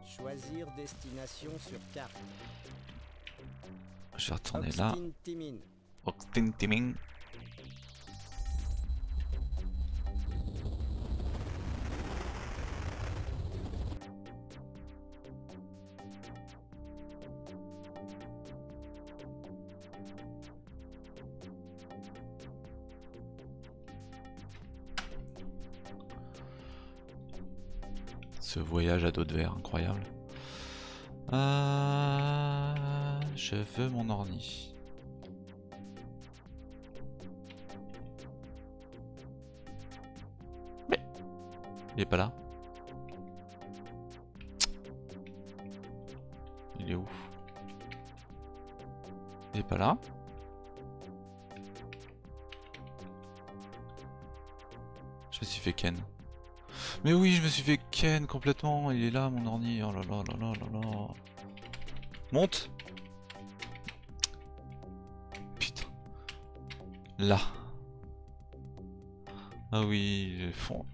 S6: Choisir destination sur carte.
S1: Je vais retourner là.
S6: Oxtin Timin.
S1: Oxtin Timing. Ce voyage à dos de verre, incroyable. Je veux mon orni. Mais il est pas là. Il est où? Il est pas là. Je me suis fait ken. Mais oui, je me suis fait ken complètement. Il est là, mon orni. Oh là là là là là là. Monte. Putain. Là. Ah oui, le fond.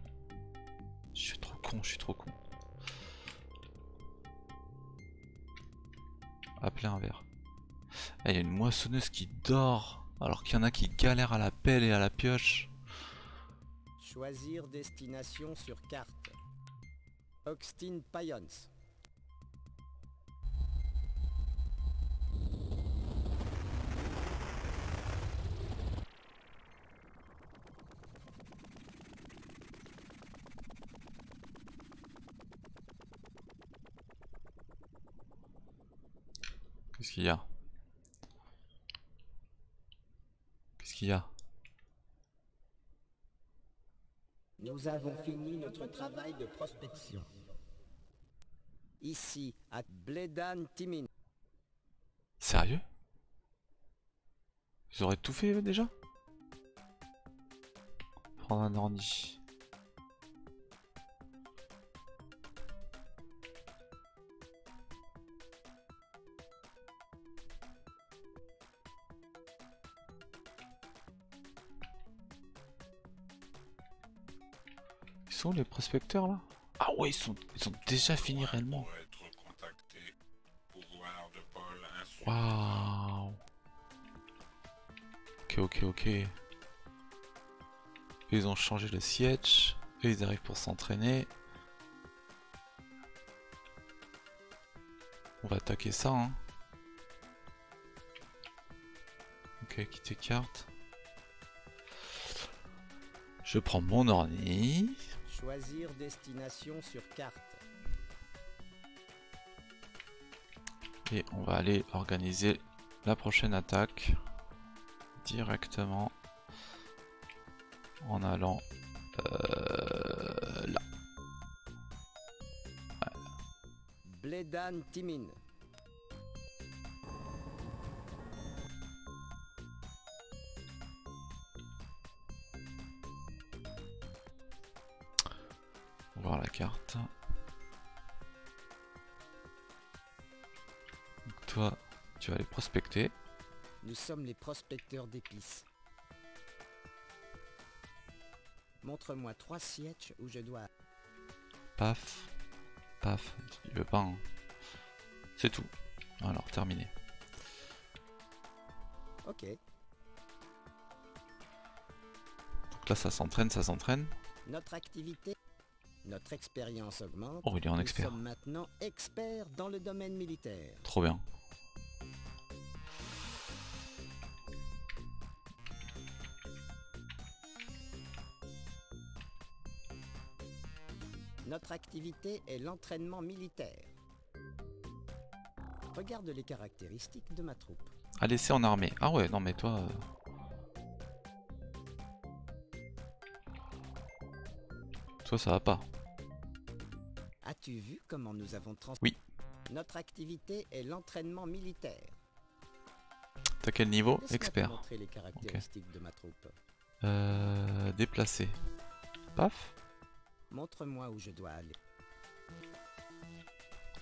S1: Je suis trop con, je suis trop con. Appeler un verre. Ah, il y a une moissonneuse qui dort. Alors qu'il y en a qui galèrent à la pelle et à la pioche.
S6: Choisir destination sur carte. Oxtin Payons.
S1: Qu'est-ce qu'il y a? Qu'est-ce qu'il y a?
S6: Nous avons fini notre travail de prospection. Ici, à Bledan Timin.
S1: Sérieux? Ils auraient tout fait déjà? Prendre un ordi. Ils sont les prospecteurs là? Ah ouais, ils ont déjà fini réellement.
S4: Pour être contacté. Pouvoir de Paul insulte.
S1: Waouh. Ok. Ils ont changé le siège. Et ils arrivent pour s'entraîner. On va attaquer ça, hein. Ok, quitter carte. Je prends mon orni.
S6: Choisir destination sur carte.
S1: Et on va aller organiser la prochaine attaque directement en allant là. Ouais.
S6: Bledan Timin.
S1: On va voir la carte. Donc toi, tu vas aller prospecter.
S6: Nous sommes les prospecteurs d'épices. Montre-moi 3 sièges où je dois...
S1: Paf. Paf. Tu veux pas, hein. C'est tout. Alors, terminé.
S6: Ok.
S1: Donc là, ça s'entraîne.
S6: Notre activité, notre expérience augmente.
S1: Oh, il est en expert.
S6: Nous sommes maintenant experts dans le domaine militaire.
S1: Trop bien.
S6: Notre activité est l'entraînement militaire. Regarde les caractéristiques de ma troupe.
S1: À laisser en armée. Ah ouais, non mais toi... Toi ça va pas.
S6: As-tu vu comment nous avons
S1: Oui.
S6: Notre activité est l'entraînement militaire.
S1: T'as quel niveau?
S6: Laisse-moi te
S1: Expert.
S6: montrer les caractéristiques de ma troupe.
S1: Déplacer. Paf.
S6: Montre-moi où je dois aller.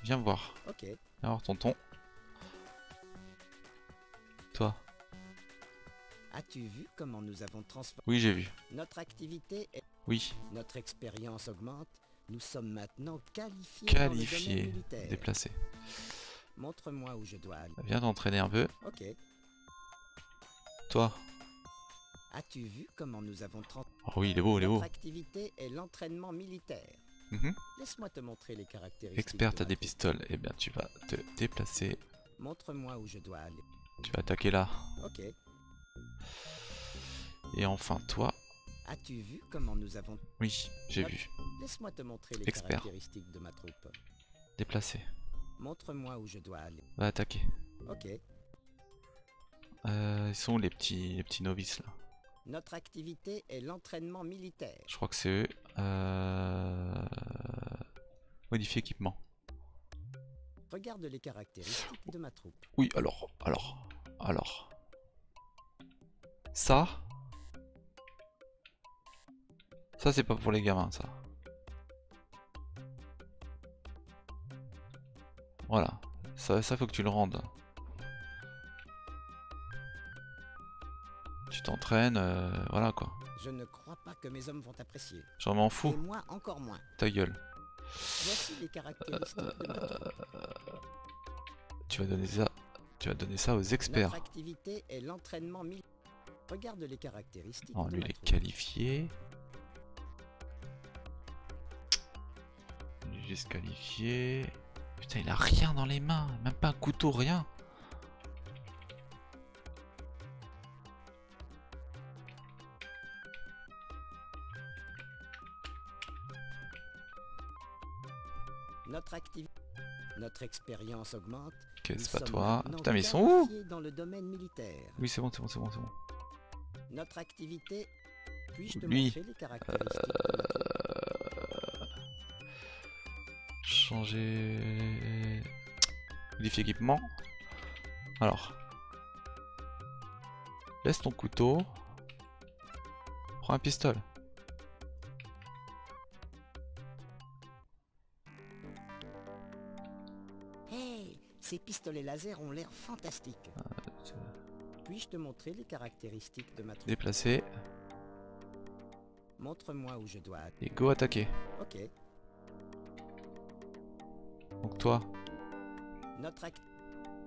S1: Viens voir.
S6: Ok.
S1: Viens voir tonton. Toi.
S6: As-tu vu comment nous avons transformé...
S1: Oui, j'ai vu.
S6: Notre activité est...
S1: Oui.
S6: Notre expérience augmente. Nous sommes maintenant qualifiés dans le domaine
S1: Qualifié.
S6: militaire.
S1: Déplacer.
S6: Montre-moi où je dois aller.
S1: Viens t'entraîner un peu.
S6: Ok.
S1: Toi.
S6: As-tu vu comment nous avons
S1: Oh oui, il est beau, il est beau.
S6: Notre activité est l'entraînement militaire.
S1: Mhm.
S6: Laisse-moi te montrer les caractéristiques.
S1: Expert,
S6: de
S1: t'as
S6: ma
S1: des
S6: troupe.
S1: pistoles. Eh bien, tu vas te déplacer.
S6: Montre-moi où je dois aller.
S1: Tu vas attaquer là.
S6: Ok.
S1: Et enfin, toi.
S6: As-tu vu comment nous avons...
S1: Oui, j'ai
S6: Notre-
S1: vu.
S6: Laisse-moi te montrer les
S1: Expert.
S6: caractéristiques de ma troupe.
S1: Déplacer.
S6: Montre-moi où je dois aller.
S1: Va attaquer.
S6: Ok.
S1: Ils sont où les petits novices là?
S6: Notre activité est l'entraînement militaire.
S1: Je crois que c'est eux. Modifier équipement.
S6: Regarde les caractéristiques de ma troupe.
S1: Oui, alors. Ça c'est pas pour les gamins, ça. Voilà. Ça faut que tu le rendes. Tu t'entraînes, voilà quoi.
S6: Je ne crois pas que mes hommes vont apprécier.
S1: J'en m'en
S6: Et
S1: fous.
S6: moi encore moins.
S1: Ta gueule.
S6: Voici les caractéristiques de ma troupe.
S1: Tu vas donner ça aux experts.
S6: Notre activité est l'entraînement militaire. Regarde les caractéristiques
S1: Oh,
S6: de
S1: lui
S6: ma
S1: il est
S6: troupe.
S1: qualifié. Disqualifié. Putain, il a rien dans les mains, même pas un couteau, rien.
S6: Notre expérience augmente.
S1: Ok,
S6: Nous
S1: c'est pas
S6: sommes
S1: toi.
S6: maintenant
S1: Putain, mais ils sont où?
S6: qualifiés dans le domaine militaire.
S1: Oui, c'est bon, c'est bon, c'est bon, c'est bon.
S6: Notre activité. Puis-je te
S1: Lui.
S6: montrer les caractéristiques de notre
S1: Changer... Modifier équipement. Alors. Laisse ton couteau. Prends un pistolet.
S6: Hey, ces pistolets laser ont l'air fantastiques. Puis-je te montrer les caractéristiques de ma troupe?
S1: Déplacer.
S6: Montre-moi où je dois aller.
S1: Et go attaquer.
S6: Ok.
S1: Donc toi,
S6: Notre act...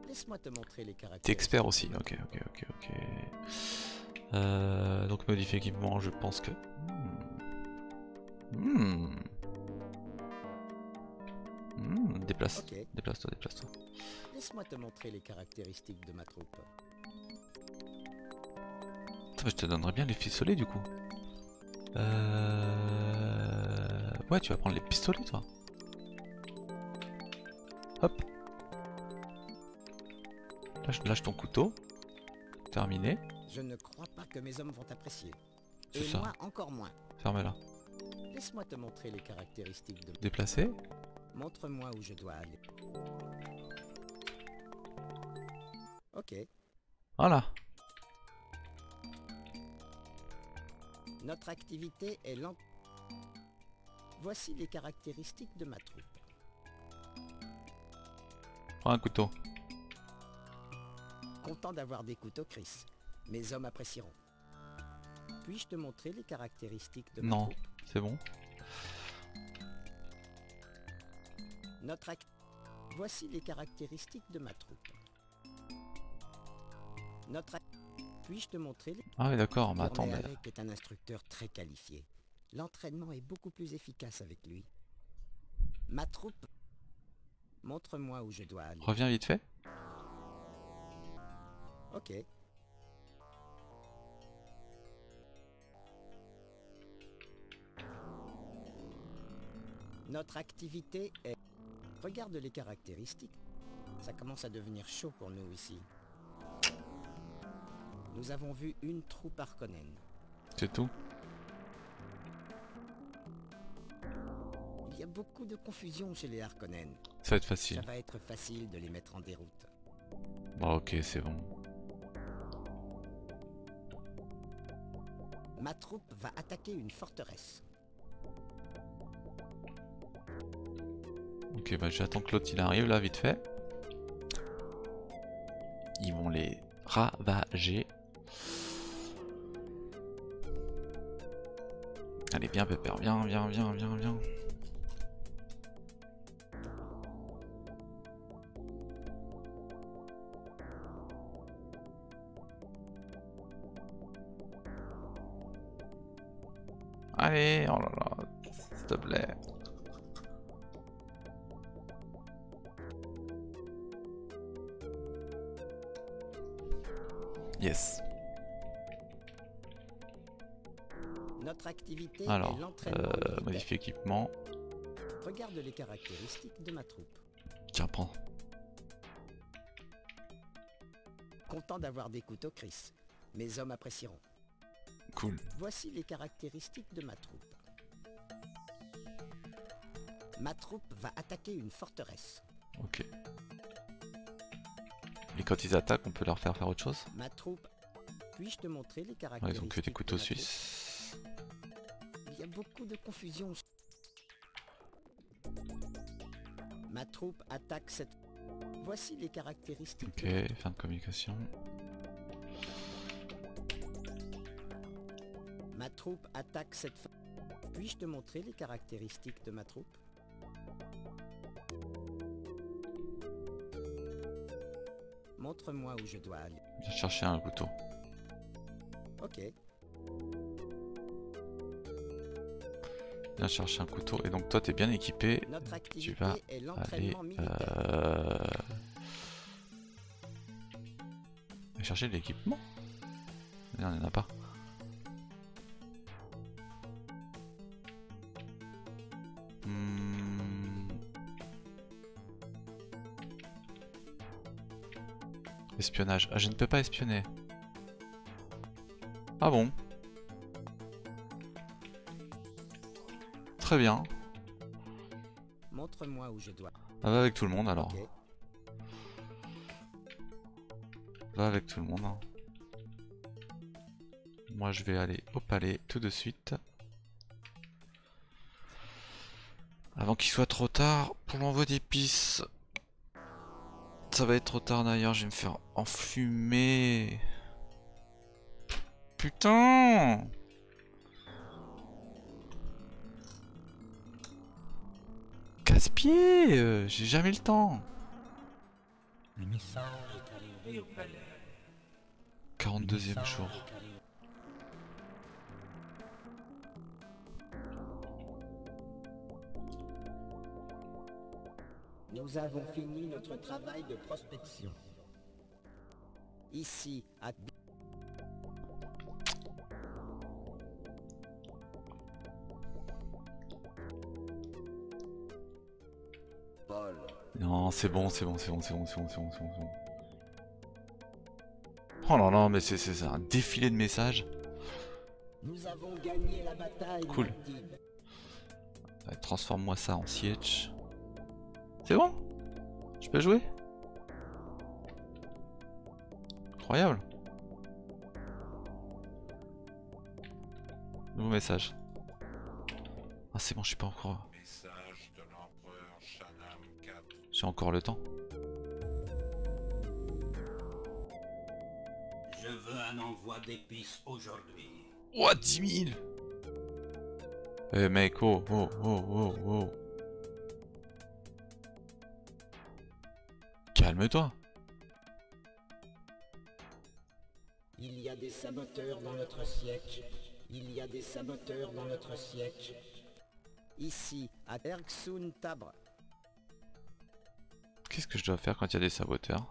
S6: Laisse-moi te montrer les caractéristiques.
S1: t'es expert aussi. Ok. Donc modifier équipement, je pense que... Déplace.
S6: Ok.
S1: Déplace-toi, déplace-toi.
S6: Laisse-moi te montrer les caractéristiques de ma troupe.
S1: Putain, mais je te donnerais bien les pistolets du coup. Ouais, tu vas prendre les pistolets toi. Hop. Lâche ton couteau. Terminé.
S6: Je ne crois pas que mes hommes vont apprécier.
S1: C'est
S6: Et
S1: ça.
S6: moi encore moins.
S1: Ferme-la.
S6: Laisse-moi te montrer les caractéristiques de...
S1: Déplacer.
S6: Montre-moi où je dois aller. Ok.
S1: Voilà.
S6: Notre activité est lente. Voici les caractéristiques de ma troupe.
S1: Prends un couteau.
S6: Content d'avoir des couteaux, Chris. Mes hommes apprécieront. Puis-je te montrer les caractéristiques de ma
S1: Non,
S6: troupe?
S1: c'est bon.
S6: Voici les caractéristiques de ma troupe. Puis-je te montrer les...
S1: Ah oui d'accord, mais attends,
S6: Corney
S1: mais...
S6: Alec est un instructeur très qualifié. L'entraînement est beaucoup plus efficace avec lui. Ma troupe... Montre-moi où je dois aller.
S1: Reviens vite fait.
S6: Ok. Notre activité est... Regarde les caractéristiques. Ça commence à devenir chaud pour nous ici. Nous avons vu une troupe Harkonnen.
S1: C'est tout.
S6: Il y a beaucoup de confusion chez les Harkonnen.
S1: Ça va être
S6: Ça
S1: facile.
S6: va être facile de les mettre en déroute.
S1: Bon ok, c'est bon.
S6: Ma troupe va attaquer une forteresse.
S1: Ok, bah j'attends que l'autre il arrive là vite fait. Ils vont les ravager. Allez, viens Pépère, viens. Allez, oh là là, s'il te plaît. Yes.
S6: Notre activité
S1: Alors,
S6: est l'entraînement militaire.
S1: modifier équipement.
S6: Regarde les caractéristiques de ma troupe.
S1: Tiens, prends.
S6: Content d'avoir des couteaux, Chris. Mes hommes apprécieront.
S1: Cool.
S6: Voici les caractéristiques de ma troupe. Ma troupe va attaquer une forteresse.
S1: Ok. Et quand ils attaquent, on peut leur faire autre chose?
S6: Ma troupe... Puis-je te montrer les
S1: Ouais,
S6: caractéristiques
S1: ils ont que des
S6: de
S1: couteaux
S6: ma troupe?
S1: suisses.
S6: Il y a beaucoup de confusion. Ma troupe attaque cette... Voici les caractéristiques.
S1: Ok,
S6: de-
S1: fin de communication.
S6: Ma troupe attaque cette... Puis-je te montrer les caractéristiques de ma troupe? Montre-moi où je dois aller.
S1: Viens chercher un couteau.
S6: Ok.
S1: Viens chercher un couteau. Et donc toi t'es bien équipé.
S6: Notre
S1: Tu
S6: activité
S1: vas
S6: est
S1: aller...
S6: l'entraînement militaire.
S1: Chercher de l'équipement. Non, il n'y en a pas. Espionnage. Ah, je ne peux pas espionner. Ah bon. Très bien.
S6: Montre-moi où je dois.
S1: Ah, va avec tout le monde alors.
S6: Ok.
S1: Va avec tout le monde. Hein. Moi je vais aller au palais tout de suite. Avant qu'il soit trop tard pour l'envoi d'épices. Ça va être trop tard d'ailleurs, je vais me faire enfumer. Putain! Casse-pied! J'ai jamais le temps.
S7: Le message est arrivé au palais.
S1: 42e jour.
S6: Nous avons fini notre travail de prospection. Ici, à... Paul.
S1: Non, c'est bon, c'est bon, c'est bon, c'est bon, c'est bon, c'est bon, c'est bon, c'est bon. Oh là là, mais c'est un défilé de messages.
S6: Nous avons gagné la bataille.
S1: Cool.
S6: Martine.
S1: Ouais, transforme-moi ça en siège. C'est bon? Je peux jouer? Incroyable. Nouveau message. Ah c'est bon, je suis pas encore...
S4: Message de l'empereur Shaddam IV.
S1: J'ai encore le temps.
S8: Je veux un envoi d'épices aujourd'hui.
S1: Ouah, 10 000! Eh mec, oh, oh, oh, oh, oh. Calme-toi.
S6: Il y a des saboteurs dans notre siècle. Il y a des saboteurs dans notre siècle. Ici, à Erksun Tabre.
S1: Qu'est-ce que je dois faire quand il y a des saboteurs?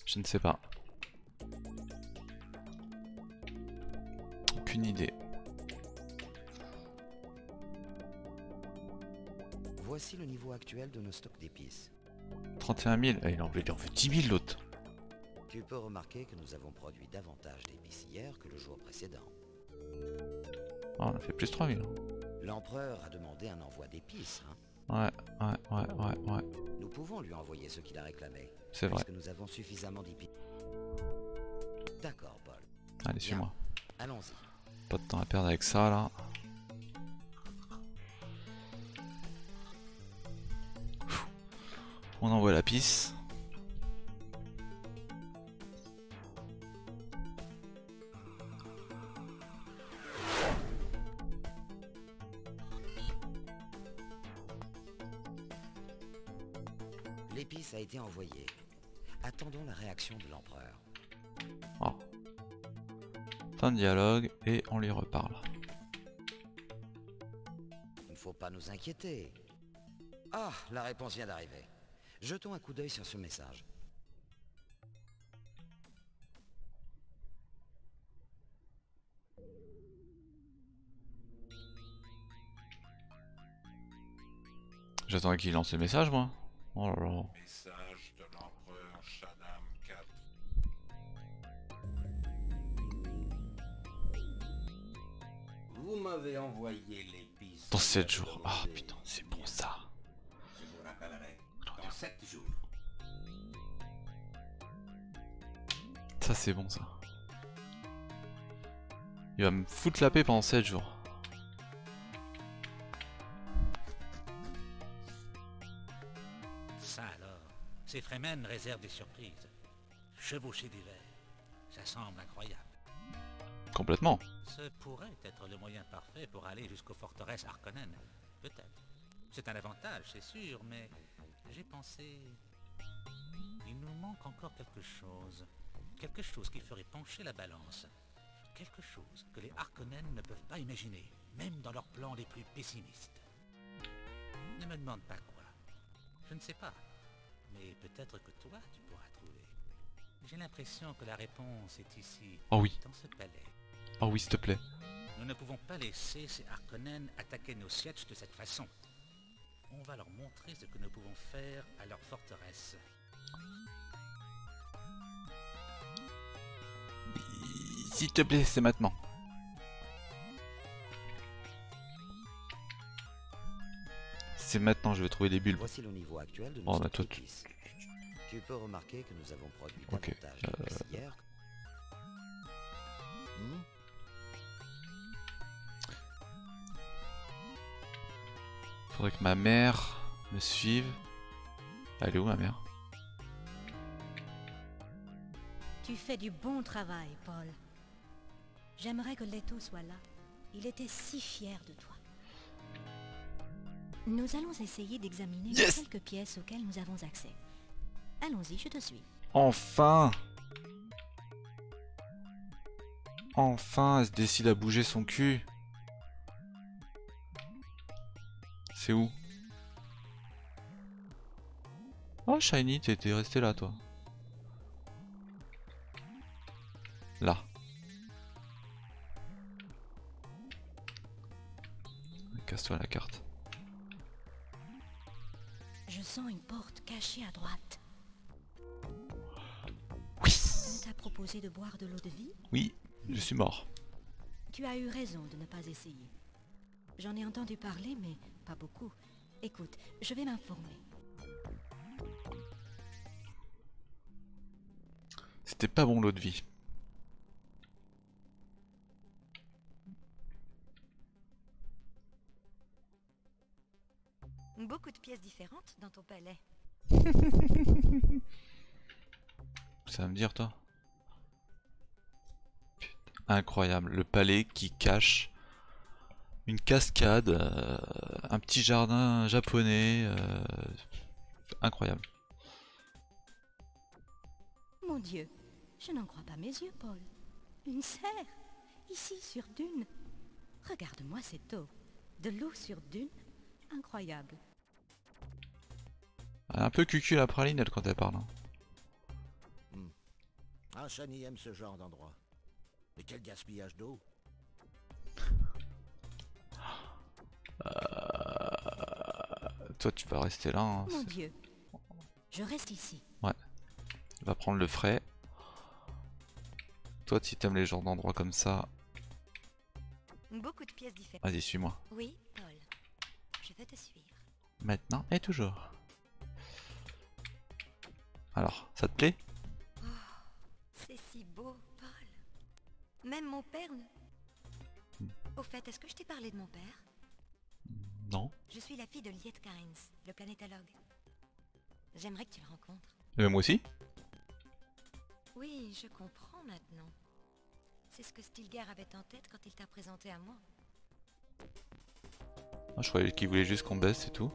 S1: Je ne sais pas. Aucune idée.
S2: Voici le niveau actuel de nos stocks d'épices.
S1: 31 000. Ah, il en veut 10 000 l'autre.
S2: Tu peux remarquer que nous avons produit davantage d'épices hier que le jour précédent.
S1: Ah, on a fait plus 3 000.
S2: L'empereur a demandé un envoi d'épices, hein.
S1: Ouais.
S2: Nous pouvons lui envoyer ce qu'il a réclamé.
S1: C'est vrai.
S2: Parce que nous avons suffisamment d'épices. D'accord, Paul.
S1: Allez,
S2: Bien.
S1: suis-moi.
S2: Allons-y.
S1: Pas de temps à perdre avec ça là. On envoie la pisse.
S2: L'épice a été envoyée. Attendons la réaction de l'empereur.
S1: Oh. Fin de dialogue et on lui reparle.
S2: Il ne faut pas nous inquiéter. Ah, la réponse vient d'arriver. Jetons un coup d'œil sur ce message.
S1: J'attendais qu'il lance le message moi. Oh là là.
S4: Message de l'empereur Shaddam IV.
S8: Vous m'avez envoyé l'épice.
S1: Dans 7 jours. Ah putain, c'est bon ça.
S8: Je vous rappellerai dans 7 jours.
S1: Ça c'est bon ça. Il va me foutre la paix pendant 7 jours.
S7: Ça alors, ces Fremen réservent des surprises. Chevaucher des vers, ça semble incroyable.
S1: Complètement.
S7: Ce pourrait être le moyen parfait pour aller jusqu'aux forteresses Harkonnen. Peut-être. C'est un avantage, c'est sûr, mais j'ai pensé... Il nous manque encore quelque chose. Quelque chose qui ferait pencher la balance. Quelque chose que les Harkonnen ne peuvent pas imaginer, même dans leurs plans les plus pessimistes. Ne me demande pas quoi. Je ne sais pas. Mais peut-être que toi, tu pourras trouver. J'ai l'impression que la réponse est ici,
S1: Oh oui.
S7: dans ce palais.
S1: Oh oui, s'il te plaît.
S7: Nous ne pouvons pas laisser ces Harkonnen attaquer nos sièges de cette façon. On va leur montrer ce que nous pouvons faire à leur forteresse.
S1: S'il te plaît, c'est maintenant. C'est maintenant, je vais trouver des bulbes.
S2: Voici le niveau actuel de
S1: Oh,
S2: nos
S1: bah, toi,
S2: épices. Tu peux remarquer que nous avons produit
S1: Ok,
S2: davantage d'épices hier.
S5: Hmm.
S1: Faudrait que ma mère me suive. Elle est où ma mère?
S3: Tu fais du bon travail, Paul. J'aimerais que Leto soit là. Il était si fier de toi. Nous allons essayer d'examiner
S1: Yes!
S3: quelques pièces auxquelles nous avons accès. Allons-y, je te suis.
S1: Enfin! Enfin, elle se décide à bouger son cul. C'est où? Oh, Shiny, t'étais resté là, toi. Là. Casse-toi la carte.
S3: Je sens une porte cachée à droite.
S1: Oui!
S3: On t'a proposé de boire de l'eau de vie?
S1: Oui, je suis mort.
S3: Tu as eu raison de ne pas essayer. J'en ai entendu parler, mais pas beaucoup. Écoute, je vais m'informer.
S1: C'était pas bon l'eau de vie.
S3: Beaucoup de pièces différentes dans ton palais.
S1: Ça va me dire toi? Putain, incroyable, le palais qui cache une cascade, un petit jardin japonais, incroyable.
S3: Mon Dieu, je n'en crois pas mes yeux, Paul. Une serre, ici sur dune. Regarde-moi cette eau. De l'eau sur dune. Incroyable.
S1: Elle a un peu cucu la praline elle quand elle parle. Hein.
S5: Ah, Shani aime ce genre d'endroit. Mais quel gaspillage d'eau.
S1: Toi tu vas rester là. Hein,
S3: Mon Dieu, je reste ici.
S1: ouais. Va prendre le frais. Toi si t'aimes les genres d'endroits comme ça,
S3: Beaucoup de pièces différentes.
S1: vas-y suis-moi.
S3: Oui, Paul. Je vais te suivre.
S1: Maintenant et toujours. Alors, ça te plaît?
S3: C'est si beau, Paul. Même mon père ne... Au fait, est-ce que je t'ai parlé de mon père?
S1: Non.
S3: Je suis la fille de Liet Kynes, le planétologue. J'aimerais que tu le rencontres.
S1: Moi aussi?
S3: Oui, je comprends maintenant. C'est ce que Stilgar avait en tête quand il t'a présenté à moi.
S1: Ah, je croyais qu'il voulait juste qu'on baisse et tout.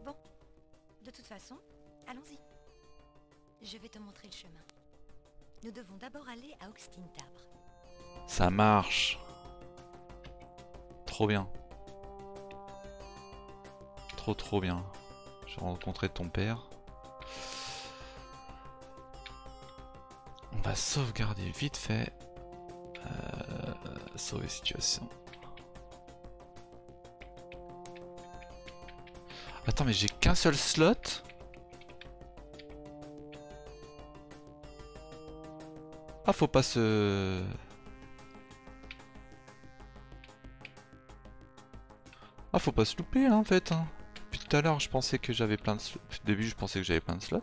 S3: Bon, de toute façon, allons-y. Je vais te montrer le chemin. Nous devons d'abord aller à Oxtintabre.
S1: Ça marche. Trop bien. Trop bien. J'ai rencontré ton père. On va sauvegarder vite fait. Sauver situation. Attends, mais j'ai qu'un seul slot. Ah, faut pas se... Ah, faut pas se louper hein, en fait. Hein. Depuis tout à l'heure, je pensais que j'avais plein de slots. Depuis le début, je pensais que j'avais plein de slots.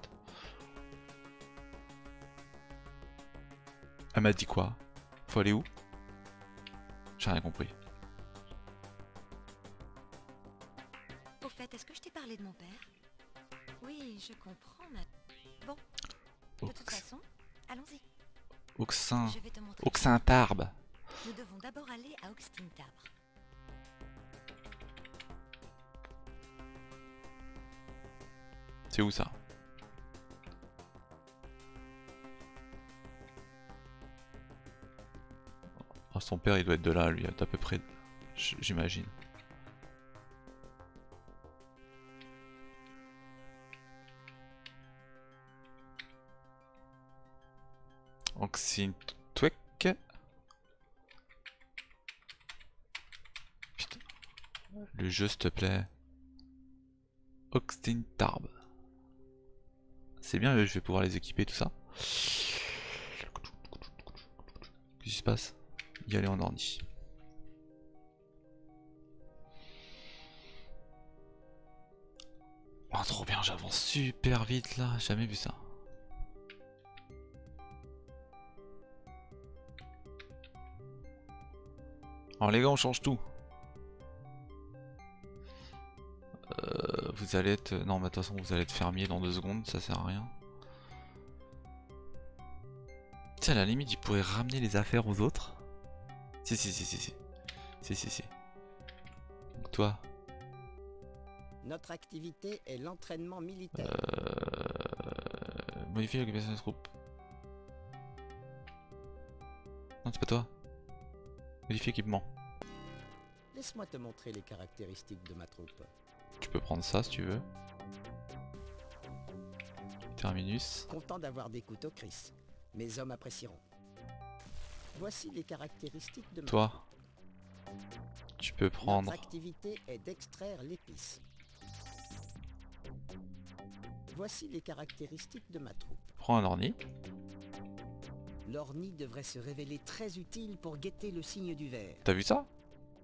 S1: Elle m'a dit quoi? Faut aller où? J'ai rien compris.
S3: Au fait, est-ce que je t'ai parlé de mon père? Oui, je comprends maintenant. Bon, de toute façon, allons-y.
S1: Oxin.
S3: Je vais te montrer.
S1: Oxintarbe.
S3: Nous devons d'abord aller à Oxtintabre.
S1: C'est où ça? son père il doit être de là, lui, à peu près, j'imagine. Oxintwek. Putain. Le jeu, s'il te plaît. Oxtintarb. C'est bien, je vais pouvoir les équiper, tout ça. Qu'est-ce qui se passe? Y aller en orni. Oh, trop bien, j'avance super vite là, jamais vu ça. Alors les gars, on change tout. Vous allez être... Non, mais de toute façon, vous allez être fermier dans 2 secondes, ça sert à rien. Tu sais, à la limite, il pourrait ramener les affaires aux autres. Si. Donc toi...
S6: Notre activité est l'entraînement militaire.
S1: Modifier l'occupation des troupes. Non, c'est pas toi. Modifier équipement.
S6: Laisse-moi te montrer les caractéristiques de ma troupe.
S1: Tu peux prendre ça si tu veux. Terminus.
S6: Content d'avoir des couteaux, Chris. Mes hommes apprécieront. Voici les caractéristiques de ma
S1: Toi, tu peux prendre...
S6: Notre activité est d'extraire l'épice. Voici les caractéristiques de ma troupe.
S1: Prends un orni.
S6: L'orni devrait se révéler très utile pour guetter le signe du ver.
S1: T'as vu ça?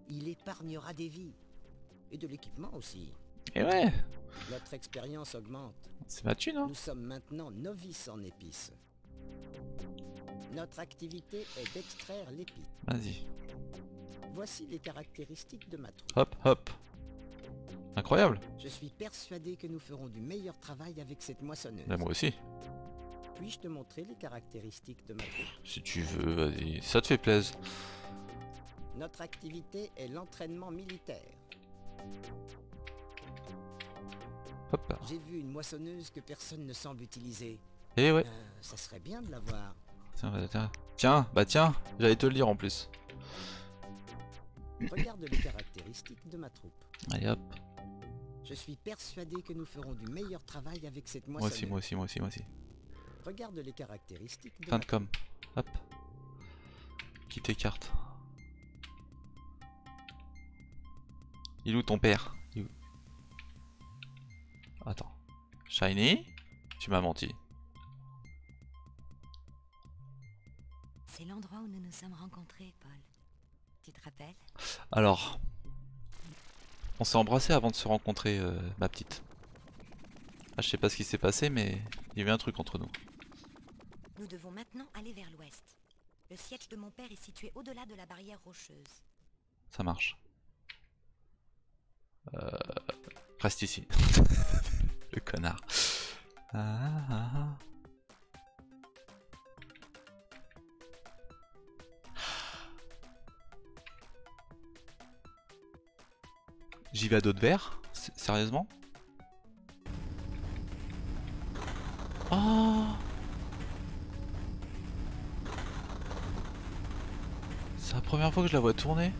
S6: Il épargnera des vies. Et de l'équipement aussi.
S1: Et ouais,
S6: Notre expérience augmente.
S1: c'est ma thune, hein.
S6: Nous sommes maintenant novices en épices. Notre activité est d'extraire l'épice.
S1: Vas-y.
S6: Voici les caractéristiques de ma troupe.
S1: Hop, hop. Incroyable.
S6: Je suis persuadé que nous ferons du meilleur travail avec cette moissonneuse.
S1: Bah, moi aussi.
S6: Puis-je te montrer les caractéristiques de ma troupe?
S1: Si tu veux, vas-y. Ça te fait plaisir.
S6: Notre activité est l'entraînement militaire.
S1: Hop là.
S6: J'ai vu une moissonneuse que personne ne semble utiliser.
S1: Et ouais.
S6: Ça serait bien de la voir.
S1: Tiens, bah tiens, j'allais te le dire en plus.
S6: Regarde les caractéristiques de ma troupe.
S1: Allez hop.
S6: Je suis persuadé que nous ferons du meilleur travail avec cette moissonneuse.
S1: Moi aussi.
S6: Regarde les caractéristiques de
S1: Fin
S6: ma
S1: de com. Hop. Quitte tes cartes. Il est où ton père? Il est où? Attends. Shiny? Tu m'as menti.
S3: C'est l'endroit où nous nous sommes rencontrés, Paul. Tu te rappelles?
S1: Alors. On s'est embrassé avant de se rencontrer, ma petite. Ah, je sais pas ce qui s'est passé, mais il y a eu un truc entre nous.
S3: Nous devons maintenant aller vers l'ouest. Le siège de mon père est situé au-delà de la barrière rocheuse.
S1: Ça marche. Reste ici. Le connard. J'y vais à dos de verre? Sérieusement? Oh! C'est la première fois que je la vois tourner.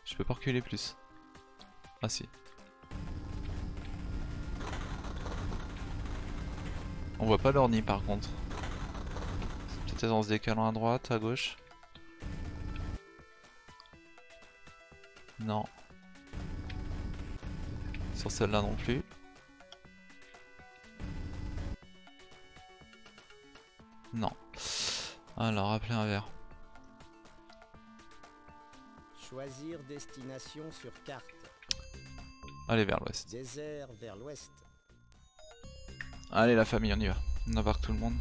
S1: Je peux pas reculer plus. Ah si. On voit pas l'orni par contre. C'est peut-être en se décalant à droite, à gauche. Non. Sur celle-là non plus. Non. Alors, appeler un verre.
S6: Choisir destination sur carte.
S1: Allez vers l'ouest.
S6: Désert vers l'ouest.
S1: Allez la famille, on y va. On embarque tout le monde.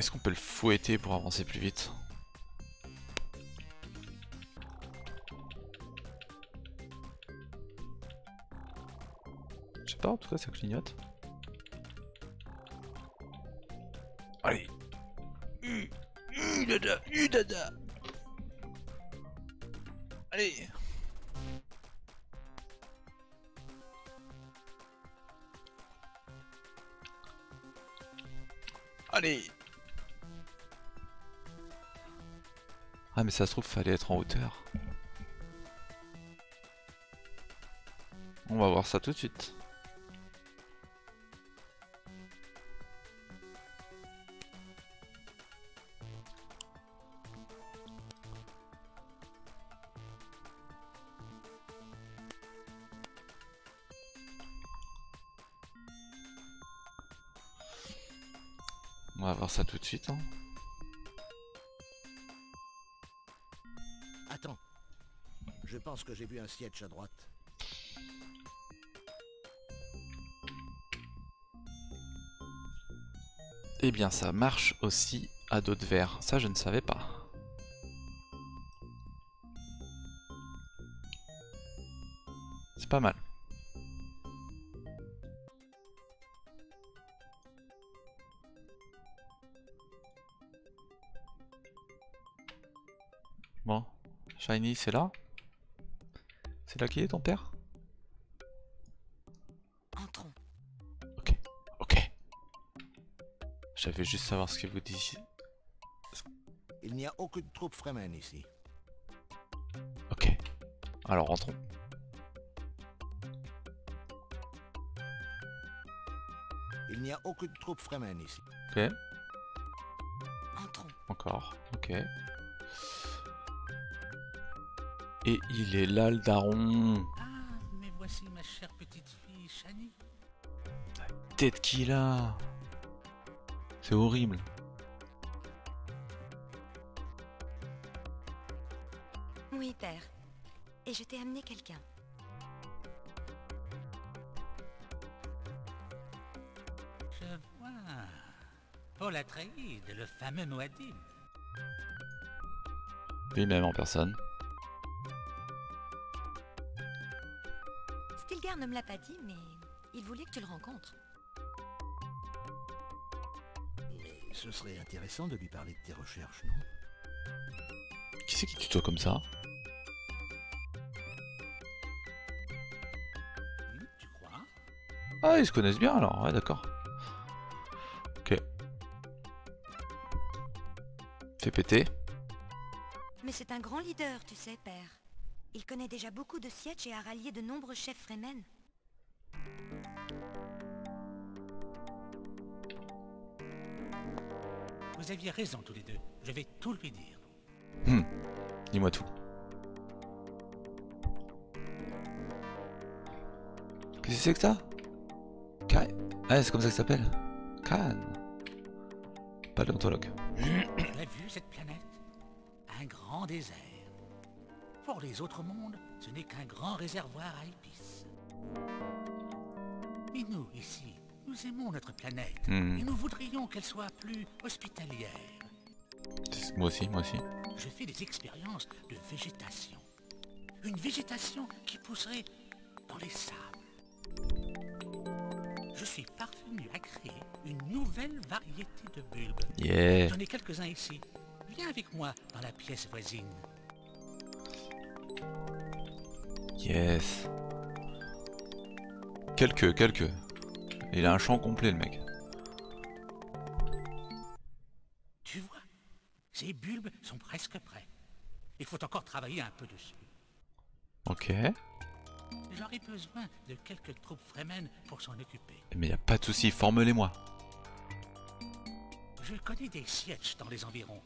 S1: Est-ce qu'on peut le fouetter pour avancer plus vite? Je sais pas, en tout cas ça clignote. Allez. Dada. Allez. Allez. Ah mais ça se trouve fallait être en hauteur. On va voir ça tout de suite. On va voir ça tout de suite. Hein.
S5: Attends. Je pense que j'ai vu un siège à droite.
S1: Eh bien ça marche aussi à dos de verre. Ça je ne savais pas. C'est pas mal. Bon, Shiny, c'est là? C'est là qu'il est ton père?
S3: Entrons.
S1: Ok, ok. J'avais juste savoir ce que vous disiez.
S5: Il n'y a aucune troupe Fremen ici.
S1: Ok, alors rentrons.
S5: Il n'y a aucune troupe Fremen ici.
S1: Ok,
S3: Entrons.
S1: encore, ok. Et il est là le daron.
S7: Ah, mais voici ma chère petite fille, Shani.
S1: Tête qu'il a. C'est horrible.
S3: Oui, père. Et je t'ai amené quelqu'un.
S7: Je vois. Paul Atreides, le fameux Muad'Dib.
S1: Lui-même en personne.
S3: Stilgar ne me l'a pas dit, mais il voulait que tu le rencontres.
S5: Mais ce serait intéressant de lui parler de tes recherches, non?
S1: Qui c'est qui tutoie comme ça?
S7: Tu crois?
S1: Ah, ils se connaissent bien alors, ouais, d'accord. Ok. Fais péter.
S3: Mais c'est un grand leader, tu sais, père. Il connaît déjà beaucoup de sièges et a rallié de nombreux chefs Fremen.
S7: Vous aviez raison tous les deux. Je vais tout lui dire.
S1: Dis-moi tout. Qu'est-ce que c'est que ça? Ah, c'est comme ça que ça s'appelle. Khan. Paléontologue.
S7: Tu as vu cette planète? Un grand désert. Pour les autres mondes, ce n'est qu'un grand réservoir à épices. Et nous, ici, nous aimons notre planète. Et nous voudrions qu'elle soit plus hospitalière.
S1: Moi aussi, moi aussi.
S7: Je fais des expériences de végétation. Une végétation qui pousserait dans les sables. Je suis parvenu à créer une nouvelle variété de bulbes.
S1: Yeah.
S7: J'en ai quelques-uns ici. Viens avec moi dans la pièce voisine.
S1: Yes. Quelques. Il a un champ complet le mec.
S7: Tu vois, ces bulbes sont presque prêts. Il faut encore travailler un peu dessus.
S1: Ok.
S7: J'aurais besoin de quelques troupes Fremen pour s'en occuper.
S1: Mais y a pas de souci, forme-les-moi.
S7: Je connais des sièges dans les environs.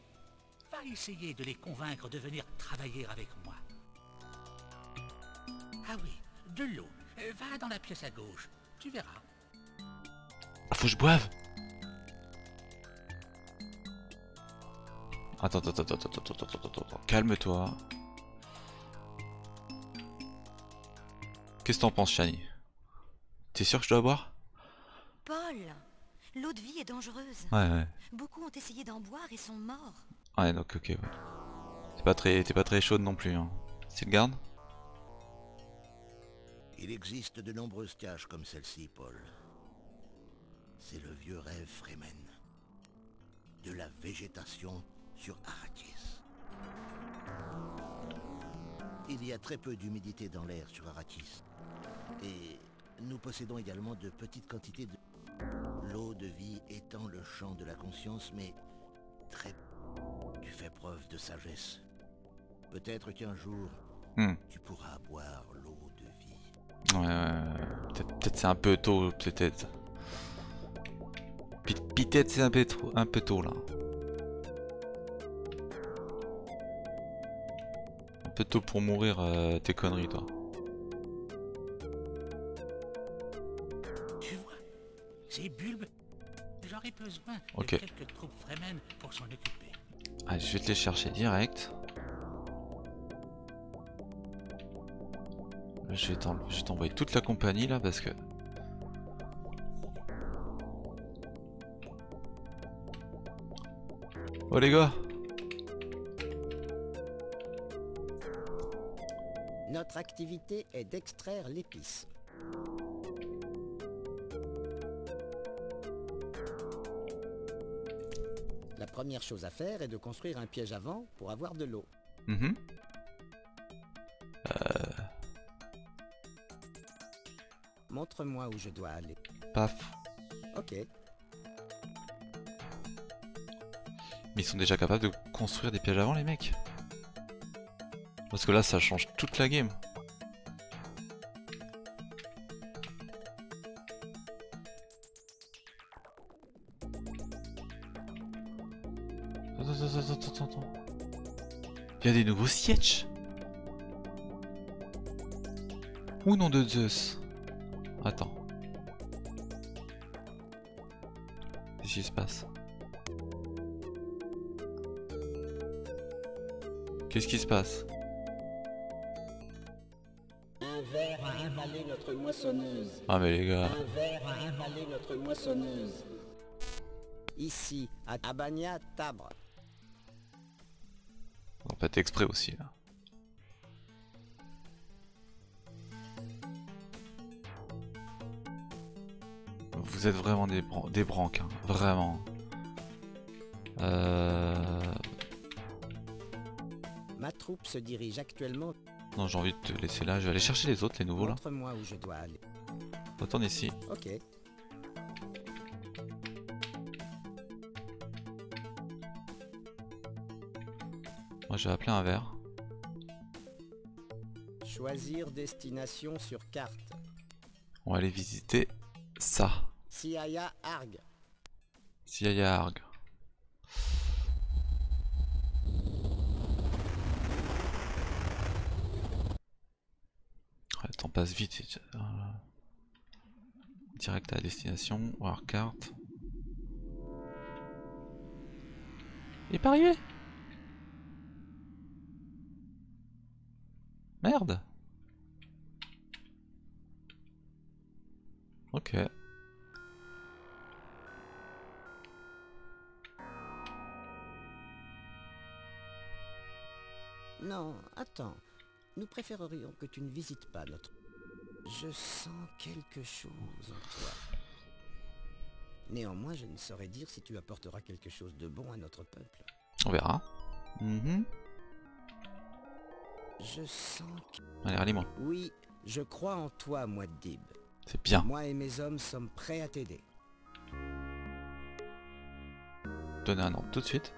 S7: Va essayer de les convaincre de venir travailler avec moi. Ah oui, de l'eau. Va dans la pièce à gauche. Tu verras.
S1: Ah, faut que je boive. Attends. Calme-toi. Qu'est-ce que t'en penses, Shani? T'es sûr que je dois boire?
S3: Paul, L'eau de vie est dangereuse.
S1: Ouais.
S3: Beaucoup ont essayé d'en boire et sont morts.
S1: Ouais, donc ok, ouais. T'es pas très chaude non plus, hein. Style garde?
S5: Il existe de nombreuses caches comme celle-ci, Paul. C'est le vieux rêve Fremen. De la végétation sur Arrakis. Il y a très peu d'humidité dans l'air sur Arrakis. Et nous possédons également de petites quantités de... L'eau de vie étant le champ de la conscience, mais très... Tu fais preuve de sagesse. Peut-être qu'un jour, tu pourras boire l'eau de vie.
S1: Ouais. Peut-être c'est un peu tôt, peut-être. Peut-être c'est un peu tôt là. Un peu tôt pour mourir tes conneries, toi.
S7: Tu vois, ces bulbes, j'aurais besoin de
S1: Ok.
S7: quelques troupes Fremen pour s'en occuper.
S1: Allez, je vais te les chercher direct. Je vais t'envoyer toute la compagnie là parce que... Oh les gars!
S6: Notre activité est d'extraire l'épice. La première chose à faire est de construire un piège à vent pour avoir de l'eau. Montre-moi où je dois aller.
S1: Paf.
S6: Ok.
S1: Mais ils sont déjà capables de construire des pièges avant les mecs. Parce que là ça change toute la game. Attends. Il y a des nouveaux sketchs. Ou nom de Zeus. Attends. Qu'est-ce qui se passe? Qu'est-ce qui se passe?
S6: Un ver a avalé notre moissonneuse.
S1: Ah mais les gars.
S6: Un ver a avalé notre moissonneuse. Ici, à Abania Tabre.
S1: On va pas être exprès aussi là. Vous êtes vraiment des branques, hein. Vraiment.
S6: Ma troupe se dirige actuellement.
S1: Non, j'ai envie de te laisser là. Je vais aller chercher les autres, les nouveaux là.
S6: Montre-moi où je dois aller.
S1: Retourne ici.
S6: Ok.
S1: Moi, je vais appeler un verre.
S6: Choisir destination sur carte.
S1: On va aller visiter ça.
S6: Siaya Arg.
S1: Siaya Arg. Ouais, le temps passe vite. Direct à la destination. Voir carte. Il est pas arrivé. Merde. Ok.
S6: Non, attends. Nous préférerions que tu ne visites pas notre... Je sens quelque chose en toi. Néanmoins, je ne saurais dire si tu apporteras quelque chose de bon à notre peuple.
S1: On verra.
S6: Je sens que...
S1: Allez, rallie-moi.
S6: Oui, je crois en toi, Muad'Dib.
S1: C'est bien.
S6: Moi et mes hommes sommes prêts à t'aider.
S1: Donner un ordre tout de suite.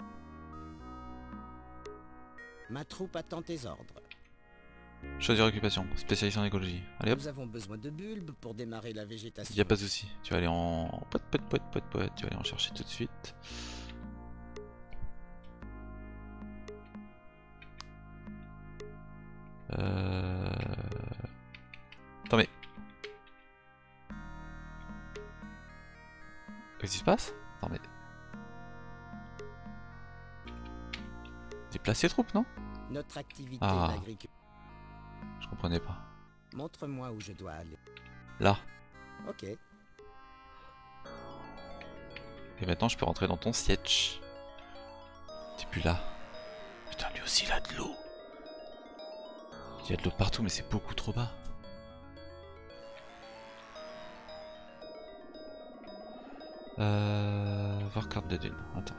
S6: Ma troupe attend tes ordres.
S1: Choisir occupation, spécialiste en écologie. Allez hop.
S6: Nous avons besoin de bulbes pour démarrer la végétation.
S1: Y a pas de souci. Tu vas aller en... Tu vas aller en chercher tout de suite. Attends mais... Qu'est-ce qui se passe? Attends mais... Déplace les troupes, non?
S6: Notre activité
S1: Ah.
S6: est l'agriculture.
S1: Je comprenais pas.
S6: Montre-moi où je dois aller.
S1: Là.
S6: Ok.
S1: Et maintenant je peux rentrer dans ton siège. T'es plus là. Putain, lui aussi il a de l'eau. Il y a de l'eau partout, mais c'est beaucoup trop bas. Voir carte de dune. Attends.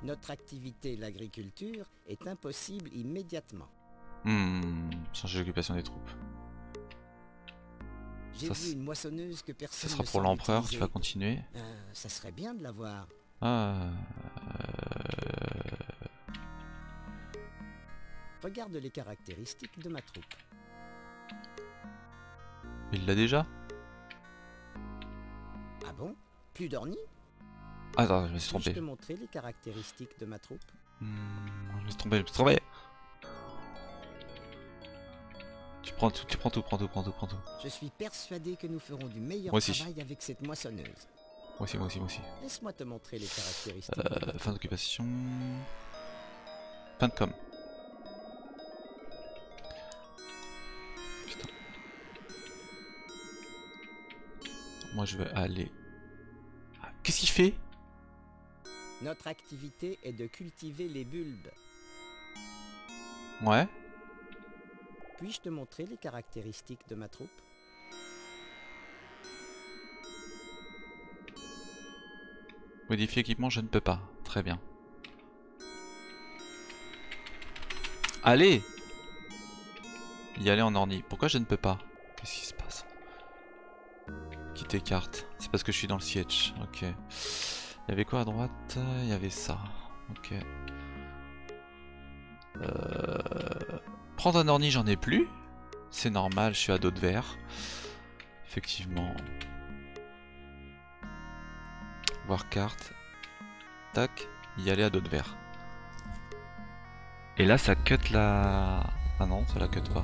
S6: Notre activité, l'agriculture, est impossible immédiatement.
S1: Changer l'occupation des troupes.
S6: J'ai
S1: Ça,
S6: vu une moissonneuse que personne
S1: Ça sera
S6: ne
S1: pour
S6: semble
S1: l'empereur, tu
S6: utiliser.
S1: vas continuer.
S6: Ça serait bien de la voir.
S1: Ah,
S6: Regarde les caractéristiques de ma troupe.
S1: il l'a déjà?
S6: Ah bon? Plus d'ornis?
S1: Attends, je me suis
S6: Puis-je
S1: trompé.
S6: te montrer les caractéristiques de ma troupe?
S1: Je me suis trompé, je me suis trompé. Tu prends tout, prends tout.
S6: Je suis persuadé que nous ferons du meilleur
S1: Moi aussi.
S6: travail avec cette moissonneuse.
S1: Moi aussi.
S6: Laisse-moi te montrer les caractéristiques. de ma troupe.
S1: Fin d'occupation. Fin de com. Putain. Moi je vais aller... Ah, qu'est-ce qu'il fait?
S6: Notre activité est de cultiver les bulbes.
S1: Ouais.
S6: Puis-je te montrer les caractéristiques de ma troupe?
S1: Modifier équipement, je ne peux pas. Très bien. Allez! Y aller en orni. Pourquoi je ne peux pas? Qu'est-ce qui se passe? Quitter carte. C'est parce que je suis dans le siège. Ok. Il y avait quoi à droite? Il y avait ça. Ok. Prendre un orni, j'en ai plus. C'est normal, je suis à dos de verre. Effectivement. Voir carte. Tac. Y aller à dos de verre. Et là, ça cut la... Ah non, ça la cut pas.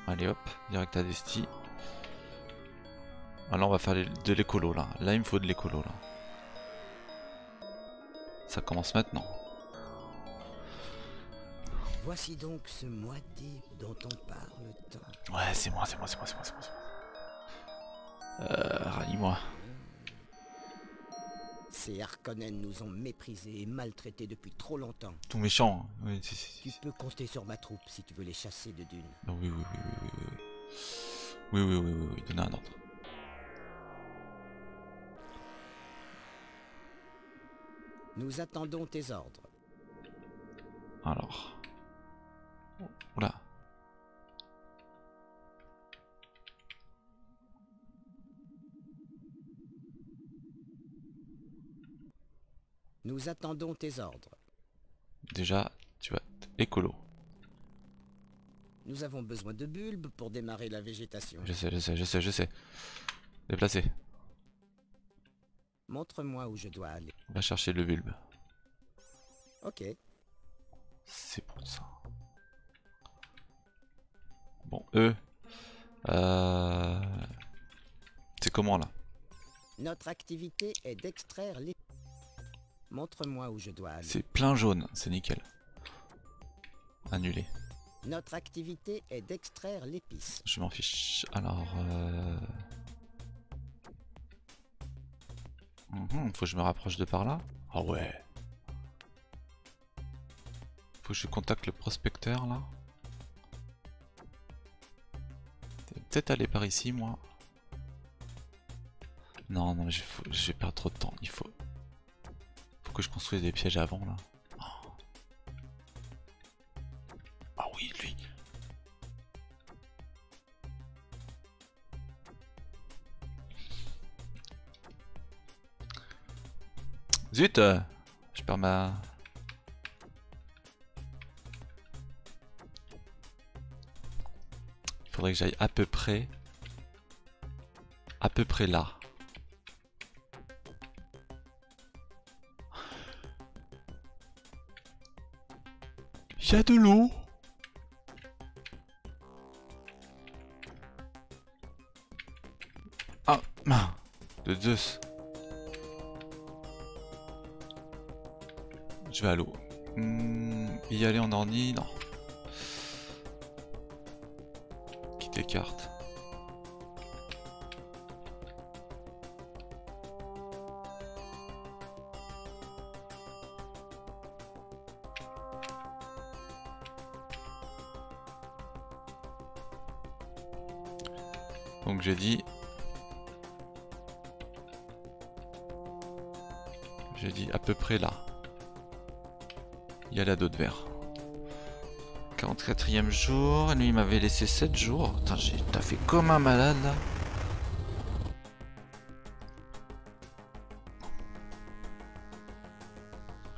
S1: Allez hop, direct à Desti. Alors on va faire de l'écolo là. Là il me faut de l'écolo là. Ça commence maintenant.
S6: Voici donc ce moitié dont on parle tant.
S1: Ouais, c'est moi. Rallie-moi.
S6: Ces Harkonnen nous ont méprisés et maltraités depuis trop longtemps.
S1: Tout méchant. Hein. Oui,
S6: Tu peux compter sur ma troupe si tu veux les chasser de Dune.
S1: Ah, oui. Donnez un ordre.
S6: Nous attendons tes ordres.
S1: Alors. Oula.
S6: Nous attendons tes ordres.
S1: Déjà, tu vas... Écolo.
S6: Nous avons besoin de bulbes pour démarrer la végétation.
S1: Je sais. Déplacer.
S6: Montre-moi où je dois aller.
S1: On va chercher le bulbe.
S6: Ok.
S1: C'est pour ça. Bon, eux... C'est comment là?
S6: Notre activité est d'extraire les... Montre-moi où je dois aller.
S1: C'est plein jaune, c'est nickel. Annulé.
S6: Notre activité est d'extraire l'épice.
S1: Je m'en fiche. Alors... faut que je me rapproche de par là. Ah ouais. Faut que je contacte le prospecteur là. Peut-être aller par ici moi. Non, je vais perdre trop de temps. Il faut que je construise des pièges avant là. Oh. Ah oui, lui. Zut, je perds ma... Il faudrait que j'aille à peu près là. Il y a de l'eau. De Zeus. Je vais à l'eau. Y aller en orni, non. Quitte les cartes. Donc j'ai dit à peu près là. Il y a la dos de verre. 44e jour, lui il m'avait laissé 7 jours. Putain, j'ai taffé comme un malade là.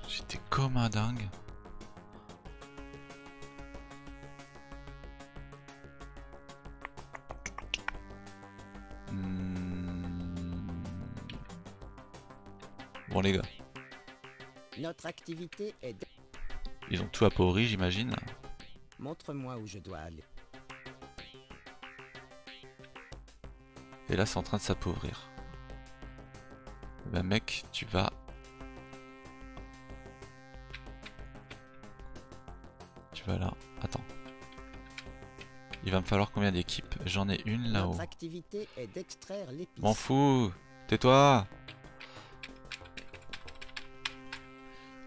S1: J'étais comme un dingue. Bon les gars.
S6: Notre activité est...
S1: Ils ont tout appauvri, j'imagine.
S6: Montre-moi où je dois aller.
S1: Et là, c'est en train de s'appauvrir. Ben mec, tu vas... Tu vas là. Attends. Il va me falloir combien d'équipes? J'en ai une là-haut.
S6: Notre activité est d'extraire l'épice.
S1: M'en fous. Tais-toi.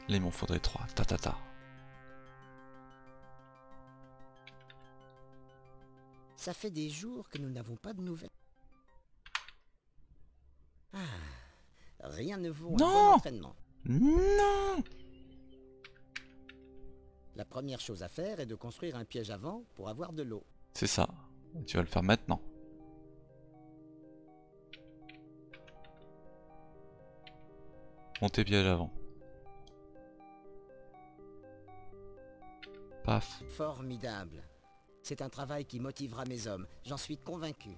S1: Là, il m'en faudrait 3. Ta.
S6: Ça fait des jours que nous n'avons pas de nouvelles. Ah, rien ne vaut un bon entraînement.
S1: Non.
S6: La première chose à faire est de construire un piège à vent pour avoir de l'eau.
S1: C'est ça. Tu vas le faire maintenant. Monter piège avant. Paf.
S6: Formidable. C'est un travail qui motivera mes hommes, j'en suis convaincu.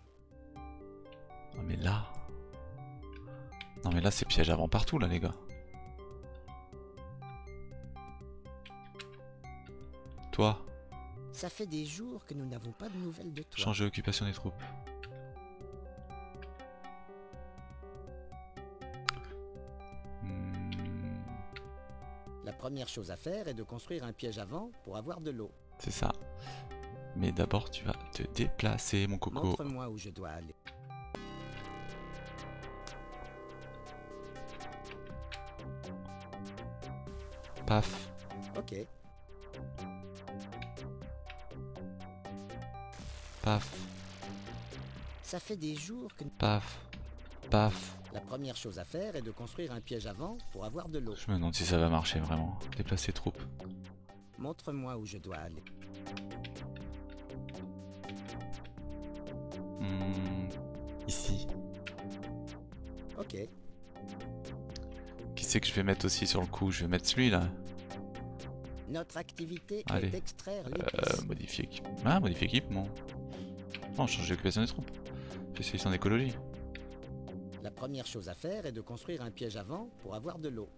S1: Non mais là... Non mais là c'est piège avant partout là les gars. Toi.
S6: Ça fait des jours que nous n'avons pas de nouvelles de toi.
S1: Changer l'occupation des troupes.
S6: La première chose à faire est de construire un piège à vent pour avoir de l'eau.
S1: C'est ça. Mais d'abord tu vas te déplacer mon coco.
S6: Montre-moi où je dois aller.
S1: Paf.
S6: Ok.
S1: Paf.
S6: Ça fait des jours que...
S1: Paf. Paf.
S6: La première chose à faire est de construire un piège à vent pour avoir de l'eau.
S1: Je me demande si ça va marcher vraiment. Déplacer troupes.
S6: Montre-moi où je dois aller.
S1: Ici.
S6: Ok.
S1: Qui c'est que je vais mettre aussi sur le coup? Je vais mettre celui là.
S6: Notre activité
S1: Allez.
S6: est d'extraire l'épice.
S1: Modifier équipement. Ah, modifier équipement. Non, changer l'occupation des troupes. Fais sélection d'écologie.
S6: La première chose à faire est de construire un piège à vent pour avoir de l'eau.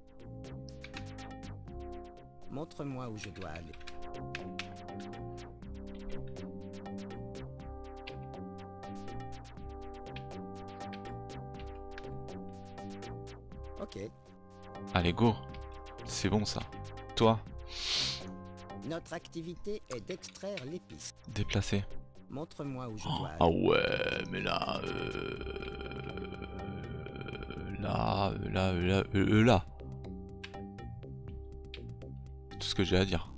S6: Montre-moi où je dois aller. Ok.
S1: Allez, go. C'est bon ça. Toi,
S6: Notre activité est d'extraire l'épice.
S1: déplacer.
S6: Montre-moi où je dois aller.
S1: Ah ouais, mais là... Là. C'est tout ce que j'ai à dire.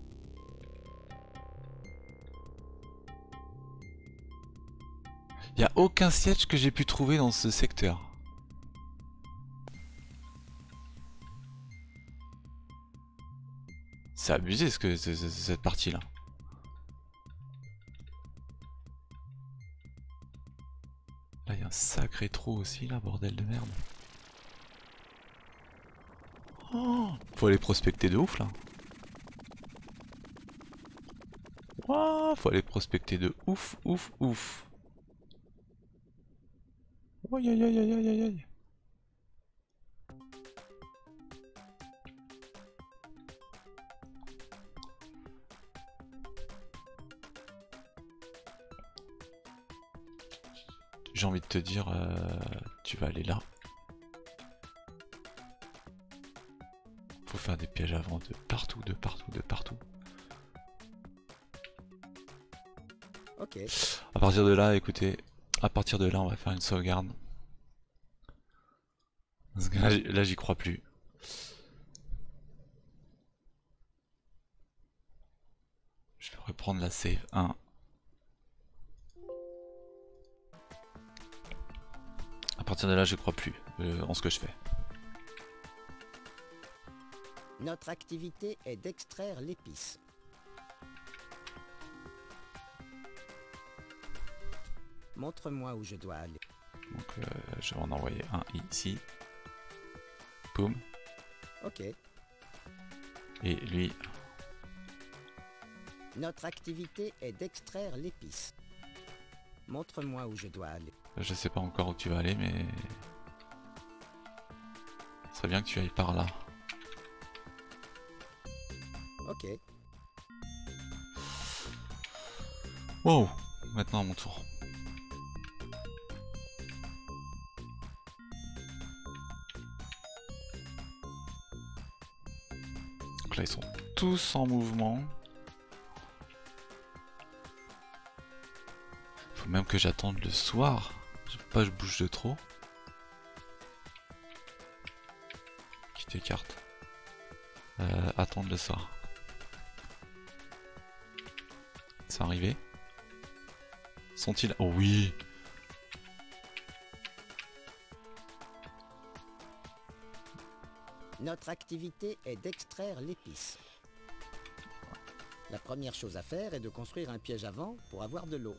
S1: Il n'y a aucun siège que j'ai pu trouver dans ce secteur. C'est abusé ce que cette partie là. Là il y a un sacré trou aussi là, bordel de merde. Oh, faut aller prospecter de ouf là. Ouah, faut aller prospecter de ouf. Aïe aïe aïe aïe aïe aïe aïe. j'ai envie de te dire, tu vas aller là. Faut faire des pièges avant de partout, de partout, de partout.
S6: Ok.
S1: À partir de là, écoutez, à partir de là, on va faire une sauvegarde. Parce que là, j'y crois plus. Je vais reprendre la save 1. À partir de là, je crois plus en ce que je fais.
S6: Notre activité est d'extraire l'épice. Montre-moi où je dois aller.
S1: Donc je vais en envoyer un ici. Boum.
S6: Ok.
S1: Et lui.
S6: Notre activité est d'extraire l'épice. Montre-moi où je dois aller.
S1: Je sais pas encore où tu vas aller, mais... Ce serait bien que tu ailles par là.
S6: Ok.
S1: Wow. Maintenant à mon tour. Donc là ils sont tous en mouvement. Faut même que j'attende le soir. Je veux pas que je bouge de trop. Quitter carte. Attendre le soir. C'est arrivé. Sont-ils... Oh oui.
S6: Notre activité est d'extraire l'épice. La première chose à faire est de construire un piège à vent pour avoir de l'eau.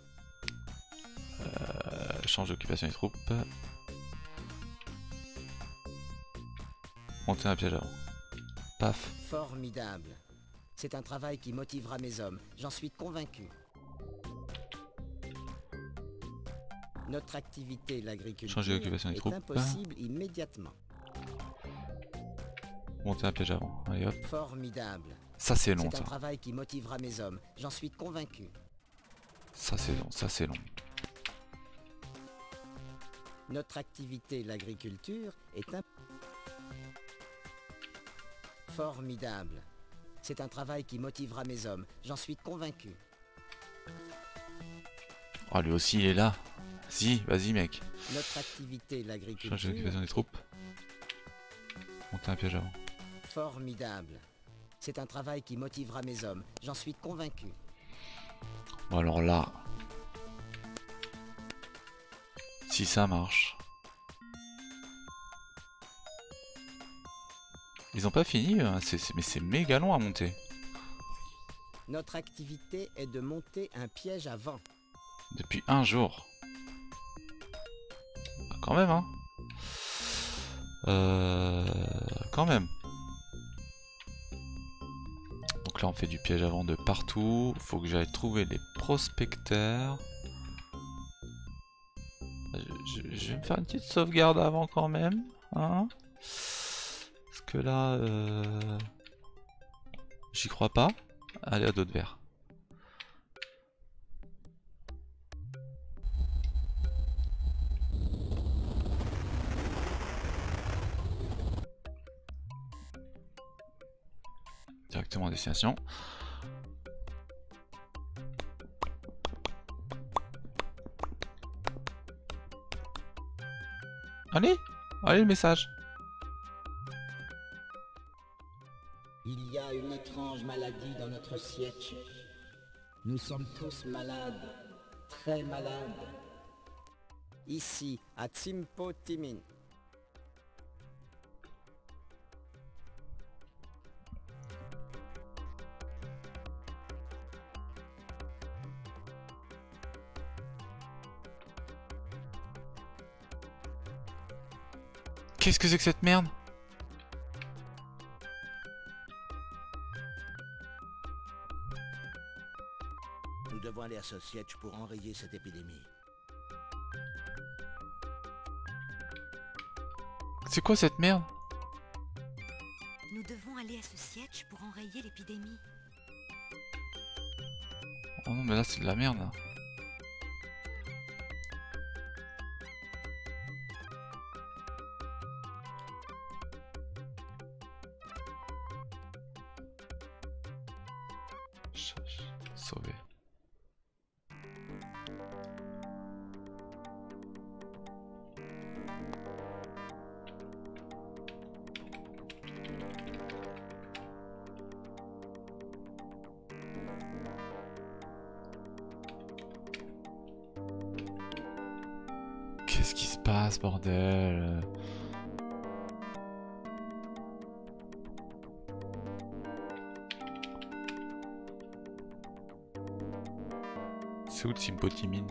S1: Change d'occupation des troupes. Monter un piège avant. Paf.
S6: Formidable. C'est un travail qui motivera mes hommes, j'en suis convaincu. Notre activité, l'agriculture,
S1: Changer d'occupation des
S6: est
S1: troupes.
S6: impossible immédiatement.
S1: Monter un piège avant. Allez hop.
S6: Formidable.
S1: Ça c'est long
S6: C'est un
S1: ça.
S6: travail qui motivera mes hommes, j'en suis convaincu.
S1: Ça c'est long, ça c'est long.
S6: Notre activité, l'agriculture, est formidable. C'est un travail qui motivera mes hommes, j'en suis convaincu.
S1: Oh lui aussi il est là. Si, vas-y mec.
S6: Notre activité, l'agriculture,
S1: Changer d'occupation des troupes. Monter un piège avant.
S6: formidable. C'est un travail qui motivera mes hommes, j'en suis convaincu.
S1: Bon alors là... Si ça marche... Ils ont pas fini, hein. Mais c'est méga long à monter.
S6: Notre activité est de monter un piège à vent.
S1: Depuis un jour. Bah, quand même, hein. Quand même. Donc là on fait du piège à vent de partout. Faut que j'aille trouver les prospecteurs. Je vais me faire une petite sauvegarde avant quand même. Hein, parce que là... J'y crois pas. Allez à d'autres verts. Directement à destination. Allez, allez le message.
S6: Il y a une étrange maladie dans notre siège. Nous sommes tous malades, très malades. Ici, à Tsimpo Timin.
S1: Qu'est-ce que c'est que cette merde?
S5: Nous devons aller à ce siège pour enrayer cette épidémie.
S1: C'est quoi cette merde?
S3: Nous devons aller à ce siège pour enrayer l'épidémie.
S1: Oh non mais là c'est de la merde là. Sauvé. Qu'est-ce qui se passe, bordel? C'est où le Simpotimine?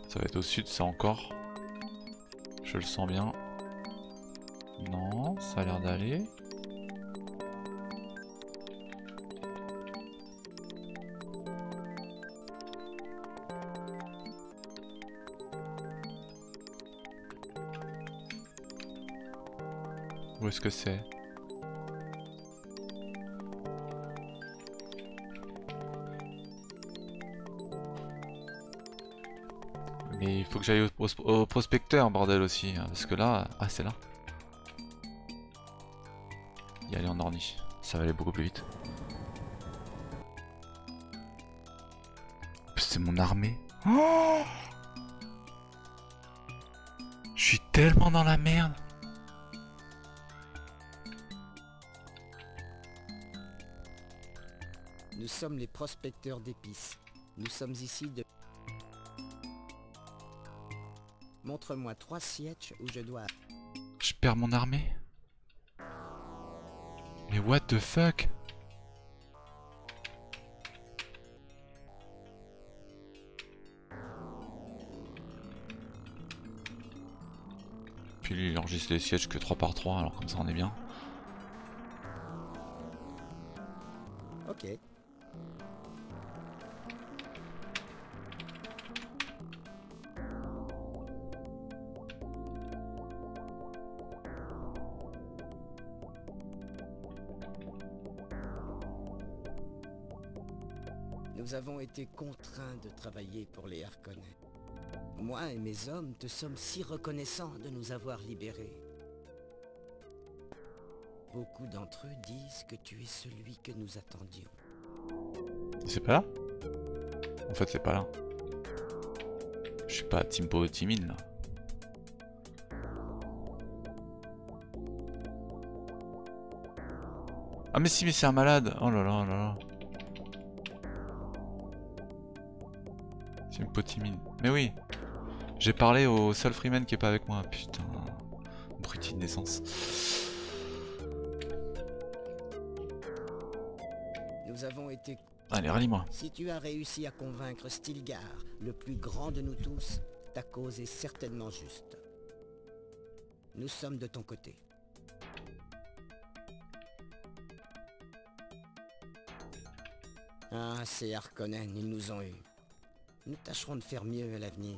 S1: Ça va être au sud, ça encore. Je le sens bien. Non, ça a l'air d'aller. Où est-ce que c'est? Mais il faut que j'aille au prospecteur, bordel aussi, hein, parce que là... Ah, c'est là. Y aller en orni, ça va aller beaucoup plus vite. C'est mon armée. Oh, je suis tellement dans la merde.
S6: Nous sommes les prospecteurs d'épices. Nous sommes ici de... Montre-moi 3 sièges où je dois...
S1: Je perds mon armée. Mais what the fuck? Puis lui il enregistre les sièges que 3 par 3, alors comme ça on est bien.
S6: Ok. Nous avons été contraints de travailler pour les Harkonnen. Moi et mes hommes te sommes si reconnaissants de nous avoir libérés. Beaucoup d'entre eux disent que tu es celui que nous attendions.
S1: C'est pas là? En fait c'est pas là. Je suis pas à Simpotimine là. Ah mais si, mais c'est un malade. Oh là là, oh là là. Simpotimine. Mais oui. J'ai parlé au seul freeman qui est pas avec moi. Putain. Bruti de naissance.
S6: Nous avons été...
S1: Allez, rallie-moi.
S6: Si tu as réussi à convaincre Stilgar, le plus grand de nous tous, ta cause est certainement juste. Nous sommes de ton côté. Ah, ces Harkonnen, ils nous ont eus. Nous tâcherons de faire mieux à l'avenir.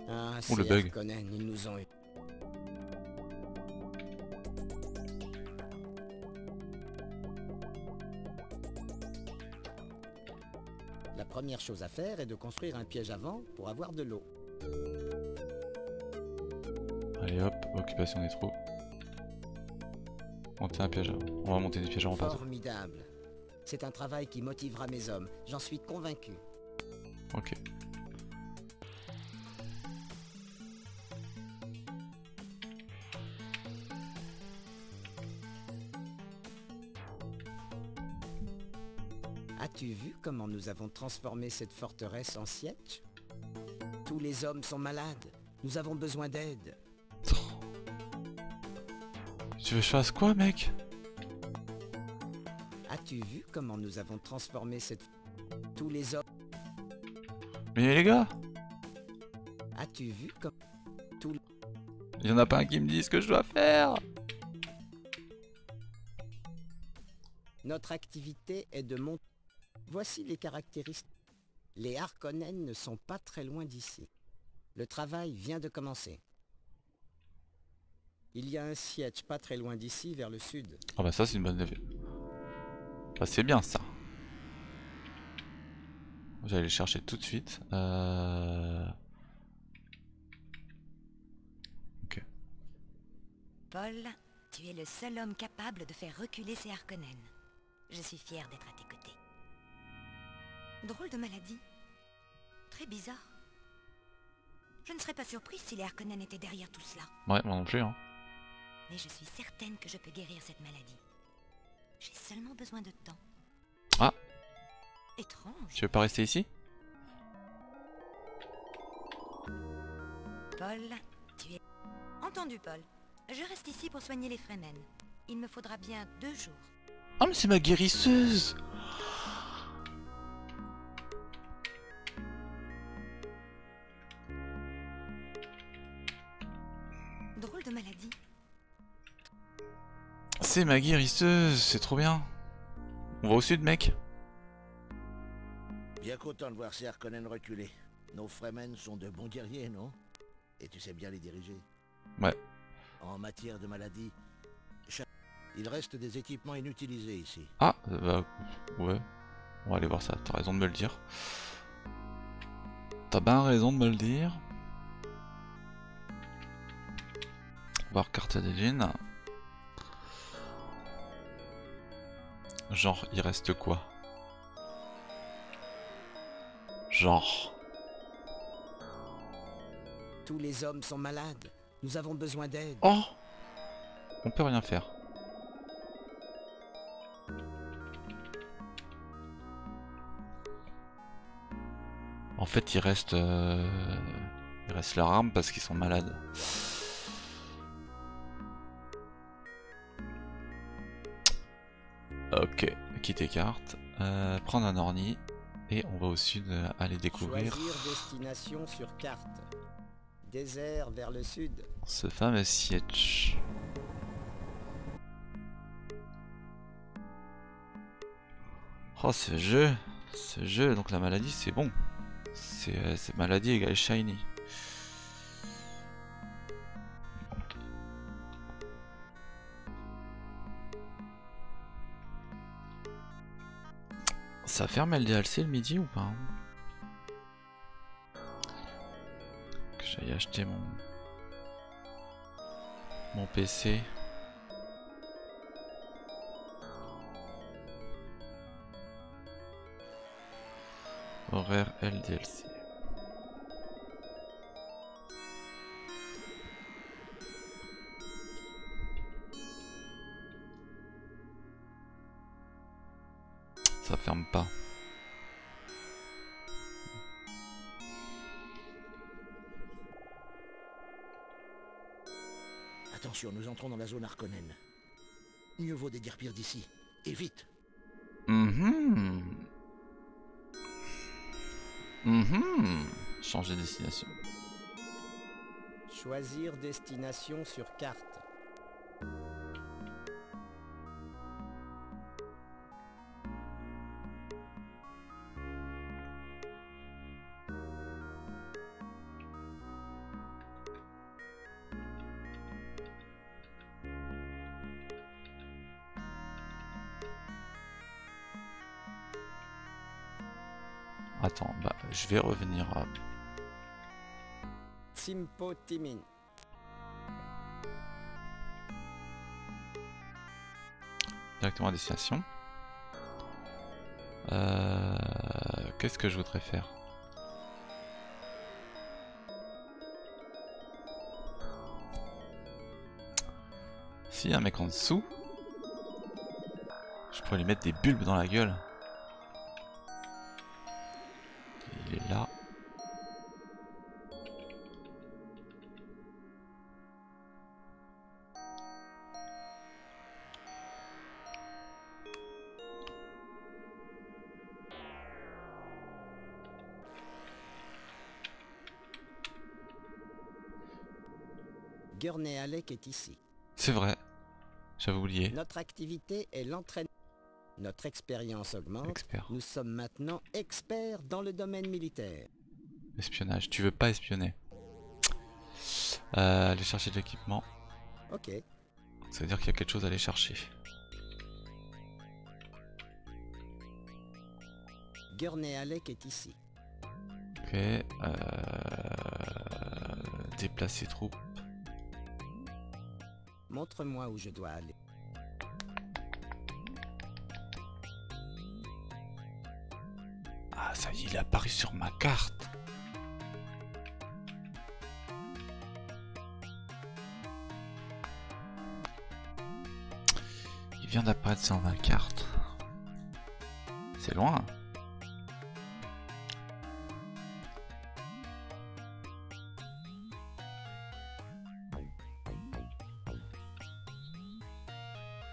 S6: Ah,
S1: oh, le
S6: ces
S1: bug.
S6: Harkonnen, ils nous ont eu. La première chose à faire est de construire un piège à vent pour avoir de l'eau.
S1: Allez hop, occupation des trous. Monter un piège. On va monter des pièges en base.
S6: Formidable. C'est un travail qui motivera mes hommes, j'en suis convaincu.
S1: Ok.
S6: As-tu vu comment nous avons transformé cette forteresse en siège? Tous les hommes sont malades. Nous avons besoin d'aide.
S1: Tu veux que je fasse quoi, mec?
S6: As-tu vu comment nous avons transformé cette... Tous les hommes...
S1: Mais les gars,
S6: As-tu vu comme... Tous...
S1: il y en a pas un qui me dit ce que je dois faire.
S6: Notre activité est de monter... Voici les caractéristiques. Les Harkonnen ne sont pas très loin d'ici. Le travail vient de commencer. Il y a un siège pas très loin d'ici, vers le sud.
S1: Ah bah ça c'est une bonne idée. Bah c'est bien ça. J'allais le chercher tout de suite. Ok.
S3: Paul, tu es le seul homme capable de faire reculer ces Harkonnen. Je suis fier d'être à tes côtés. Drôle de maladie. Très bizarre. Je ne serais pas surprise si les Harkonnen étaient derrière tout cela.
S1: Ouais, moi non plus hein.
S3: Mais je suis certaine que je peux guérir cette maladie. J'ai seulement besoin de temps.
S1: Ah.
S3: Étrange.
S1: Tu veux pas rester ici?
S3: Paul, tu es... Entendu, Paul. Je reste ici pour soigner les Fremen. Il me faudra bien 2 jours.
S1: Oh mais c'est ma guérisseuse!
S3: Drôle de maladie.
S1: C'est ma guérisseuse, c'est trop bien. On va au sud mec.
S5: Bien content de voir ces Harkonnen reculer. Nos Fremen sont de bons guerriers, non? Et tu sais bien les diriger.
S1: Ouais.
S5: En matière de maladies, il reste des équipements inutilisés ici.
S1: Ah, bah, ouais. On va aller voir ça, t'as raison de me le dire. T'as bien raison de me le dire. Voir carte des jeans. Genre, il reste quoi? Genre.
S6: Tous les hommes sont malades. Nous avons besoin d'aide.
S1: Oh! On peut rien faire. En fait, il reste leur arme parce qu'ils sont malades. Ok, quitter carte. Prendre un orni. Et on va au sud aller découvrir
S6: Choisir destination sur carte. Désert vers le sud.
S1: ce fameux siège. Oh ce jeu, donc la maladie c'est bon. C'est maladie égale shiny. Ça ferme le DLC le midi ou pas? Que j'aille acheter mon PC. Horaire LDLC. Ça ferme pas.
S5: Attention, nous entrons dans la zone Harkonnen. Mieux vaut déguerpir d'ici. Et vite.
S1: Changer de destination.
S6: Choisir destination sur carte.
S1: Attends, bah je vais revenir à...
S6: Timpo Timin.
S1: directement à destination. Qu'est-ce que je voudrais faire? S'il y a un mec en dessous, je pourrais lui mettre des bulbes dans la gueule. Il est là.
S6: Gurney Halleck est ici.
S1: C'est vrai, j'avais oublié.
S6: Notre activité est l'entraînement. Notre expérience augmente.
S1: Expert.
S6: Nous sommes maintenant experts dans le domaine militaire.
S1: Espionnage, tu veux pas espionner. Aller chercher de l'équipement.
S6: Ok.
S1: Ça veut dire qu'il y a quelque chose à aller chercher.
S6: Gurney Alec est ici.
S1: Ok. Déplacer troupes.
S6: Montre-moi où je dois aller.
S1: Ah, ça y est, il est apparu sur ma carte. Il vient d'apparaître sur ma carte. C'est loin.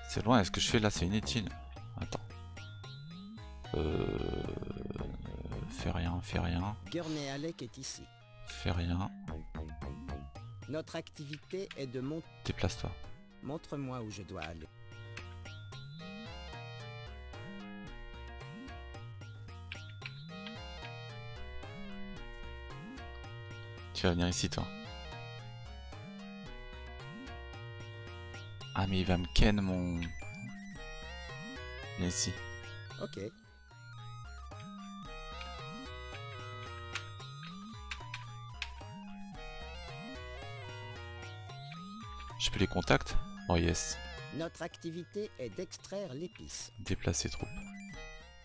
S1: C'est loin, est-ce que je fais là? C'est inutile. Attends. Fais rien, fais rien.
S6: Gurney Alec est ici.
S1: Fais rien.
S6: Notre activité est de monter.
S1: Déplace-toi.
S6: Montre-moi où je dois aller.
S1: Tu vas venir ici, toi. Ah, mais il va me ken mon... Viens ici.
S6: Ok.
S1: Je peux les contacts? Oh yes.
S6: Notre activité est d'extraire l'épice.
S1: Déplacer troupes.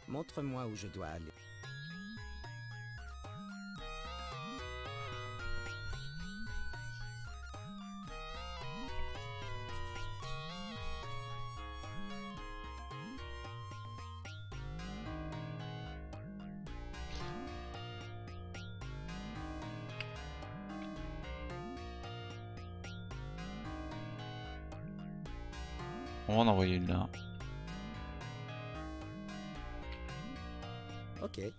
S6: Montre-moi où je dois aller.
S1: On va en envoyer une là.
S6: Ok.
S1: Et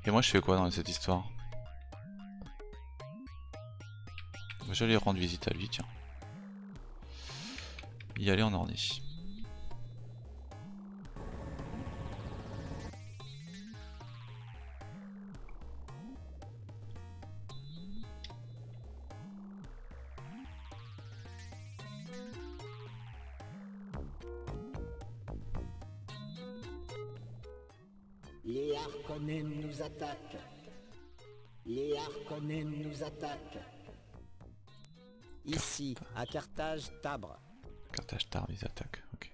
S1: moi je fais quoi dans cette histoire? Je vais aller rendre visite à lui, tiens. Y aller en Ornie.
S6: Les Harkonnen nous attaquent. Les Harkonnen nous attaquent. Ici, à Carthage, Tabre.
S1: Carthage Tarbes, ils attaquent, ok.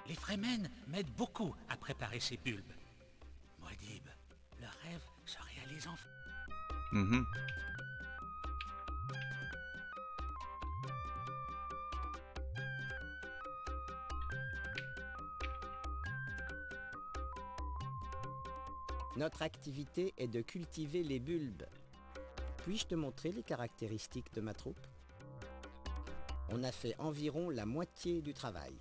S7: Les Fremen m'aident beaucoup à préparer ces bulbes. Muad'Dib, le rêve se réalise enfin.
S1: Mhm.
S6: Notre activité est de cultiver les bulbes. Puis-je te montrer les caractéristiques de ma troupe? On a fait environ la moitié du travail.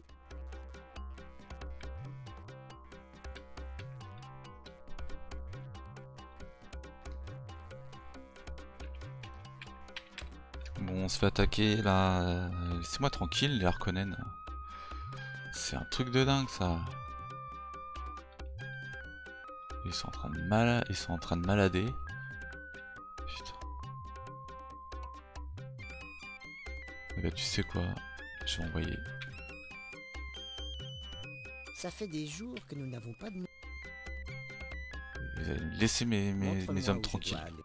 S1: Bon, on se fait attaquer là. Laissez-moi tranquille, les Harkonnen. C'est un truc de dingue ça. Ils sont en train de malader. Putain. Eh ben, tu sais quoi? Je vais envoyer.
S6: Ça fait des jours que nous n'avons pas de...
S1: Vous allez me laisser mes
S6: Montre-moi
S1: hommes
S6: où je
S1: tranquilles.
S6: dois aller.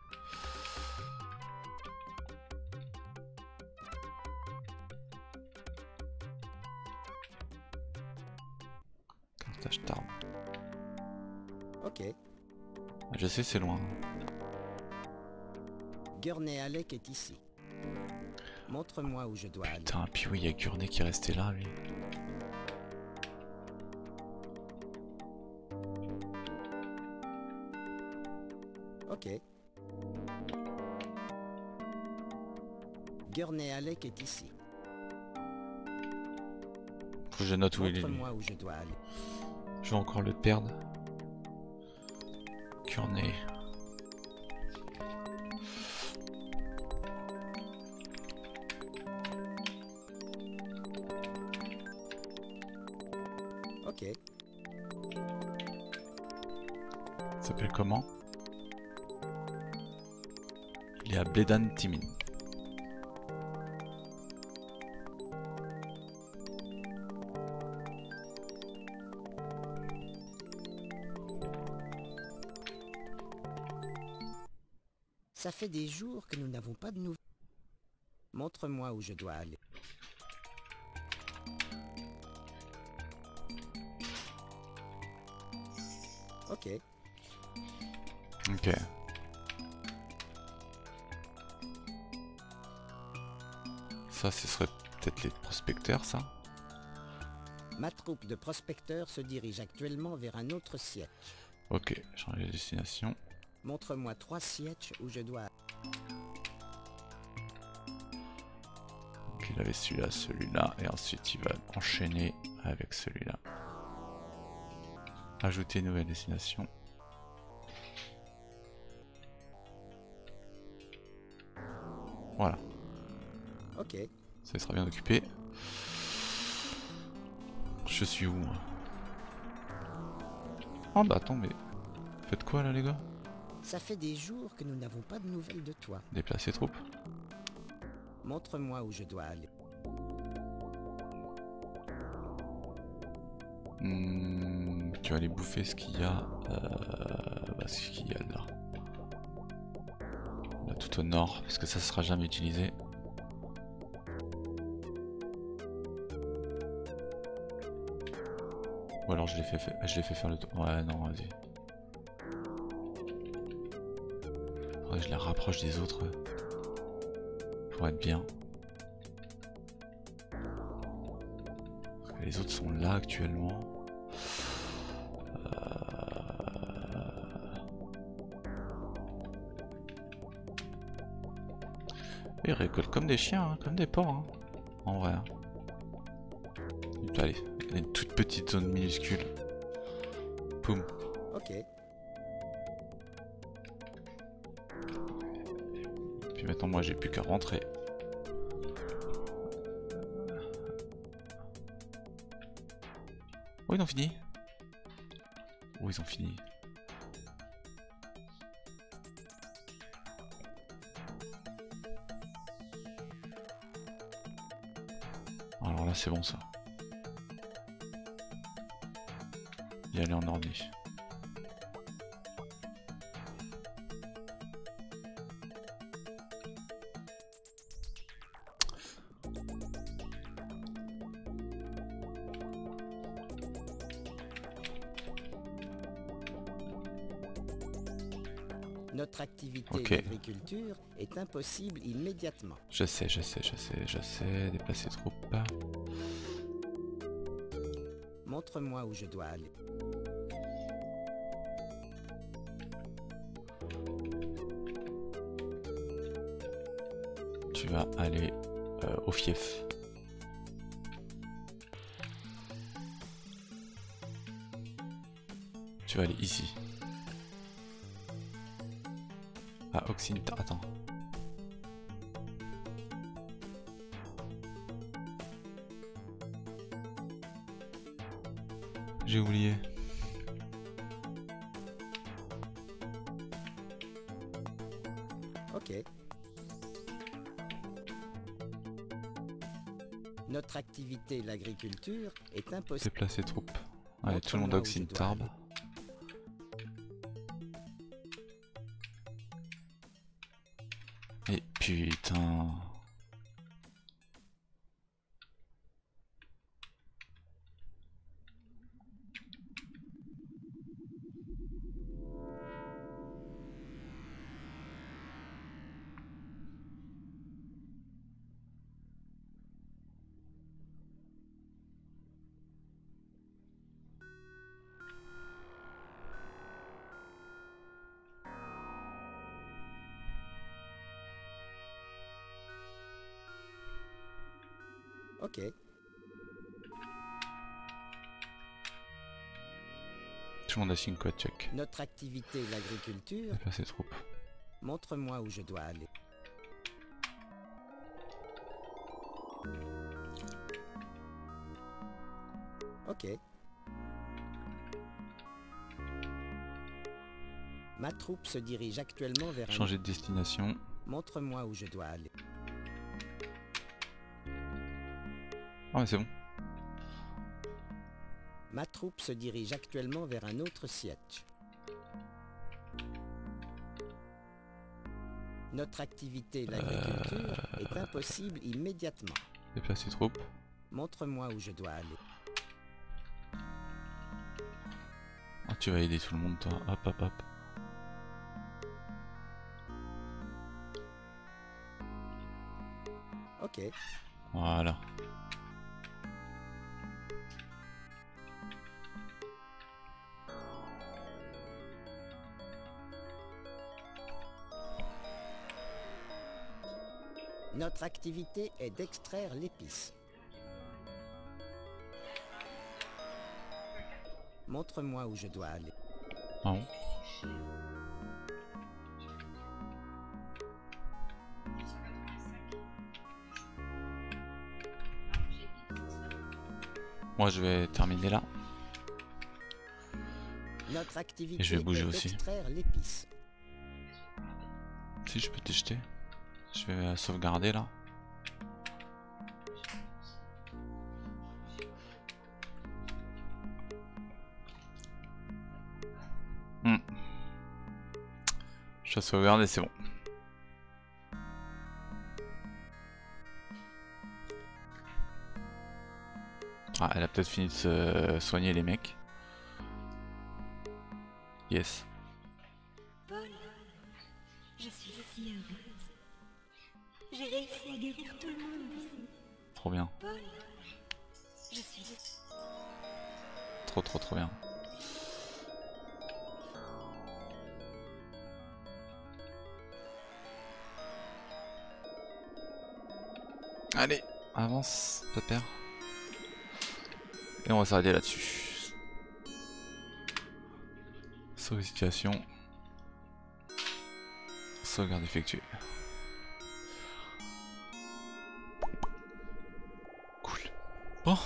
S1: Carthage Tarbes.
S6: Ok.
S1: Je sais, c'est loin.
S6: Gurney Alec est ici. Montre-moi où je dois aller.
S1: Putain, puis oui, il y a Gurney qui est resté là, lui.
S6: Ok. Gurney Alec est ici.
S1: Faut que je note où il est.
S6: Montre-moi où je dois aller.
S1: Je vais encore le perdre. Curney.
S6: Ok.
S1: Ça s'appelle comment? Il est à Bledan Timin.
S6: Ça fait des jours que nous n'avons pas de nouvelles. Montre-moi où je dois aller. Ok.
S1: Ok. Ça, ce serait peut-être les prospecteurs, ça.
S6: Ma troupe de prospecteurs se dirige actuellement vers un autre siège.
S1: Ok, changer de destination.
S6: Montre-moi 3 sièges où je dois...
S1: Donc il avait celui-là, celui-là, et ensuite il va enchaîner avec celui-là. Ajouter une nouvelle destination. Voilà.
S6: Ok.
S1: Ça sera bien occupé. Je suis où moi? Oh bah attends, mais... Faites quoi là les gars?
S6: Ça fait des jours que nous n'avons pas de nouvelles de toi.
S1: Déplacer troupes.
S6: Montre-moi où je dois aller.
S1: Tu vas aller bouffer ce qu'il y a. Ce qu'il y a là. Là tout au nord, parce que ça sera jamais utilisé. Ou alors je l'ai fait faire le tour. Ouais non vas-y. Faudrait que je les rapproche des autres. Pour être bien. Parce que les autres sont là actuellement. Ils récoltent comme des chiens, hein, comme des porcs. Hein. En vrai. Hein. Allez, une toute petite zone minuscule. Poum.
S6: Ok.
S1: Puis maintenant moi j'ai plus qu'à rentrer. Oh ils ont fini. Oh ils ont fini. Alors là c'est bon ça. Y aller en orné.
S6: Notre activité
S1: Ok.
S6: d'agriculture est impossible immédiatement.
S1: Je sais. Déplacer troupes.
S6: Montre-moi où je dois aller.
S1: Tu vas aller au fief. Tu vas aller ici. Ah, Oxinta, attends. J'ai oublié.
S6: Ok. Notre activité, l'agriculture, est impossible.
S1: Déplacer troupes. Allez, tout le monde
S6: Montre-moi
S1: à
S6: où je dois
S1: Oxintarb.
S6: aller.
S1: Et putain.
S6: Ok.
S1: Tout le monde a 5 quoi, check.
S6: Notre activité, l'agriculture.
S1: Déplacer troupes.
S6: Montre-moi où je dois aller. Ok. Ma troupe se dirige actuellement vers un...
S1: Changer de destination.
S6: Montre-moi où je dois aller.
S1: Ah ouais, c'est bon.
S6: Ma troupe se dirige actuellement vers un autre siège. Notre activité, l'agriculture, est impossible immédiatement.
S1: Déplacer troupes.
S6: Montre-moi où je dois aller.
S1: Ah, tu vas aider tout le monde, toi. Hop, hop, hop.
S6: Ok.
S1: Voilà.
S6: Notre activité est d'extraire l'épice. Montre-moi où je dois aller.
S1: Ah bon? Moi je vais terminer là.
S6: Notre activité
S1: Et je vais bouger
S6: est
S1: aussi.
S6: d'extraire l'épice.
S1: Si je peux te jeter. Je vais sauvegarder là. Je sauvegarde et c'est bon. Ah, elle a peut-être fini de se soigner les mecs. Yes.
S3: Paul, je suis si heureuse. J'ai réussi à guérir tout le monde ici.
S1: Trop bien.
S3: Paul, je suis...
S1: Trop bien. Allez, avance, pépère. Et on va s'arrêter là-dessus. Sauve situation. Sauvegarde effectuée. Cool. Bon.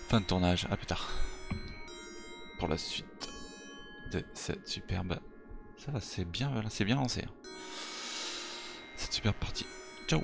S1: Fin de tournage, à plus tard. Pour la suite de cette superbe... Ça va, c'est bien lancé. Cette superbe partie. Ciao.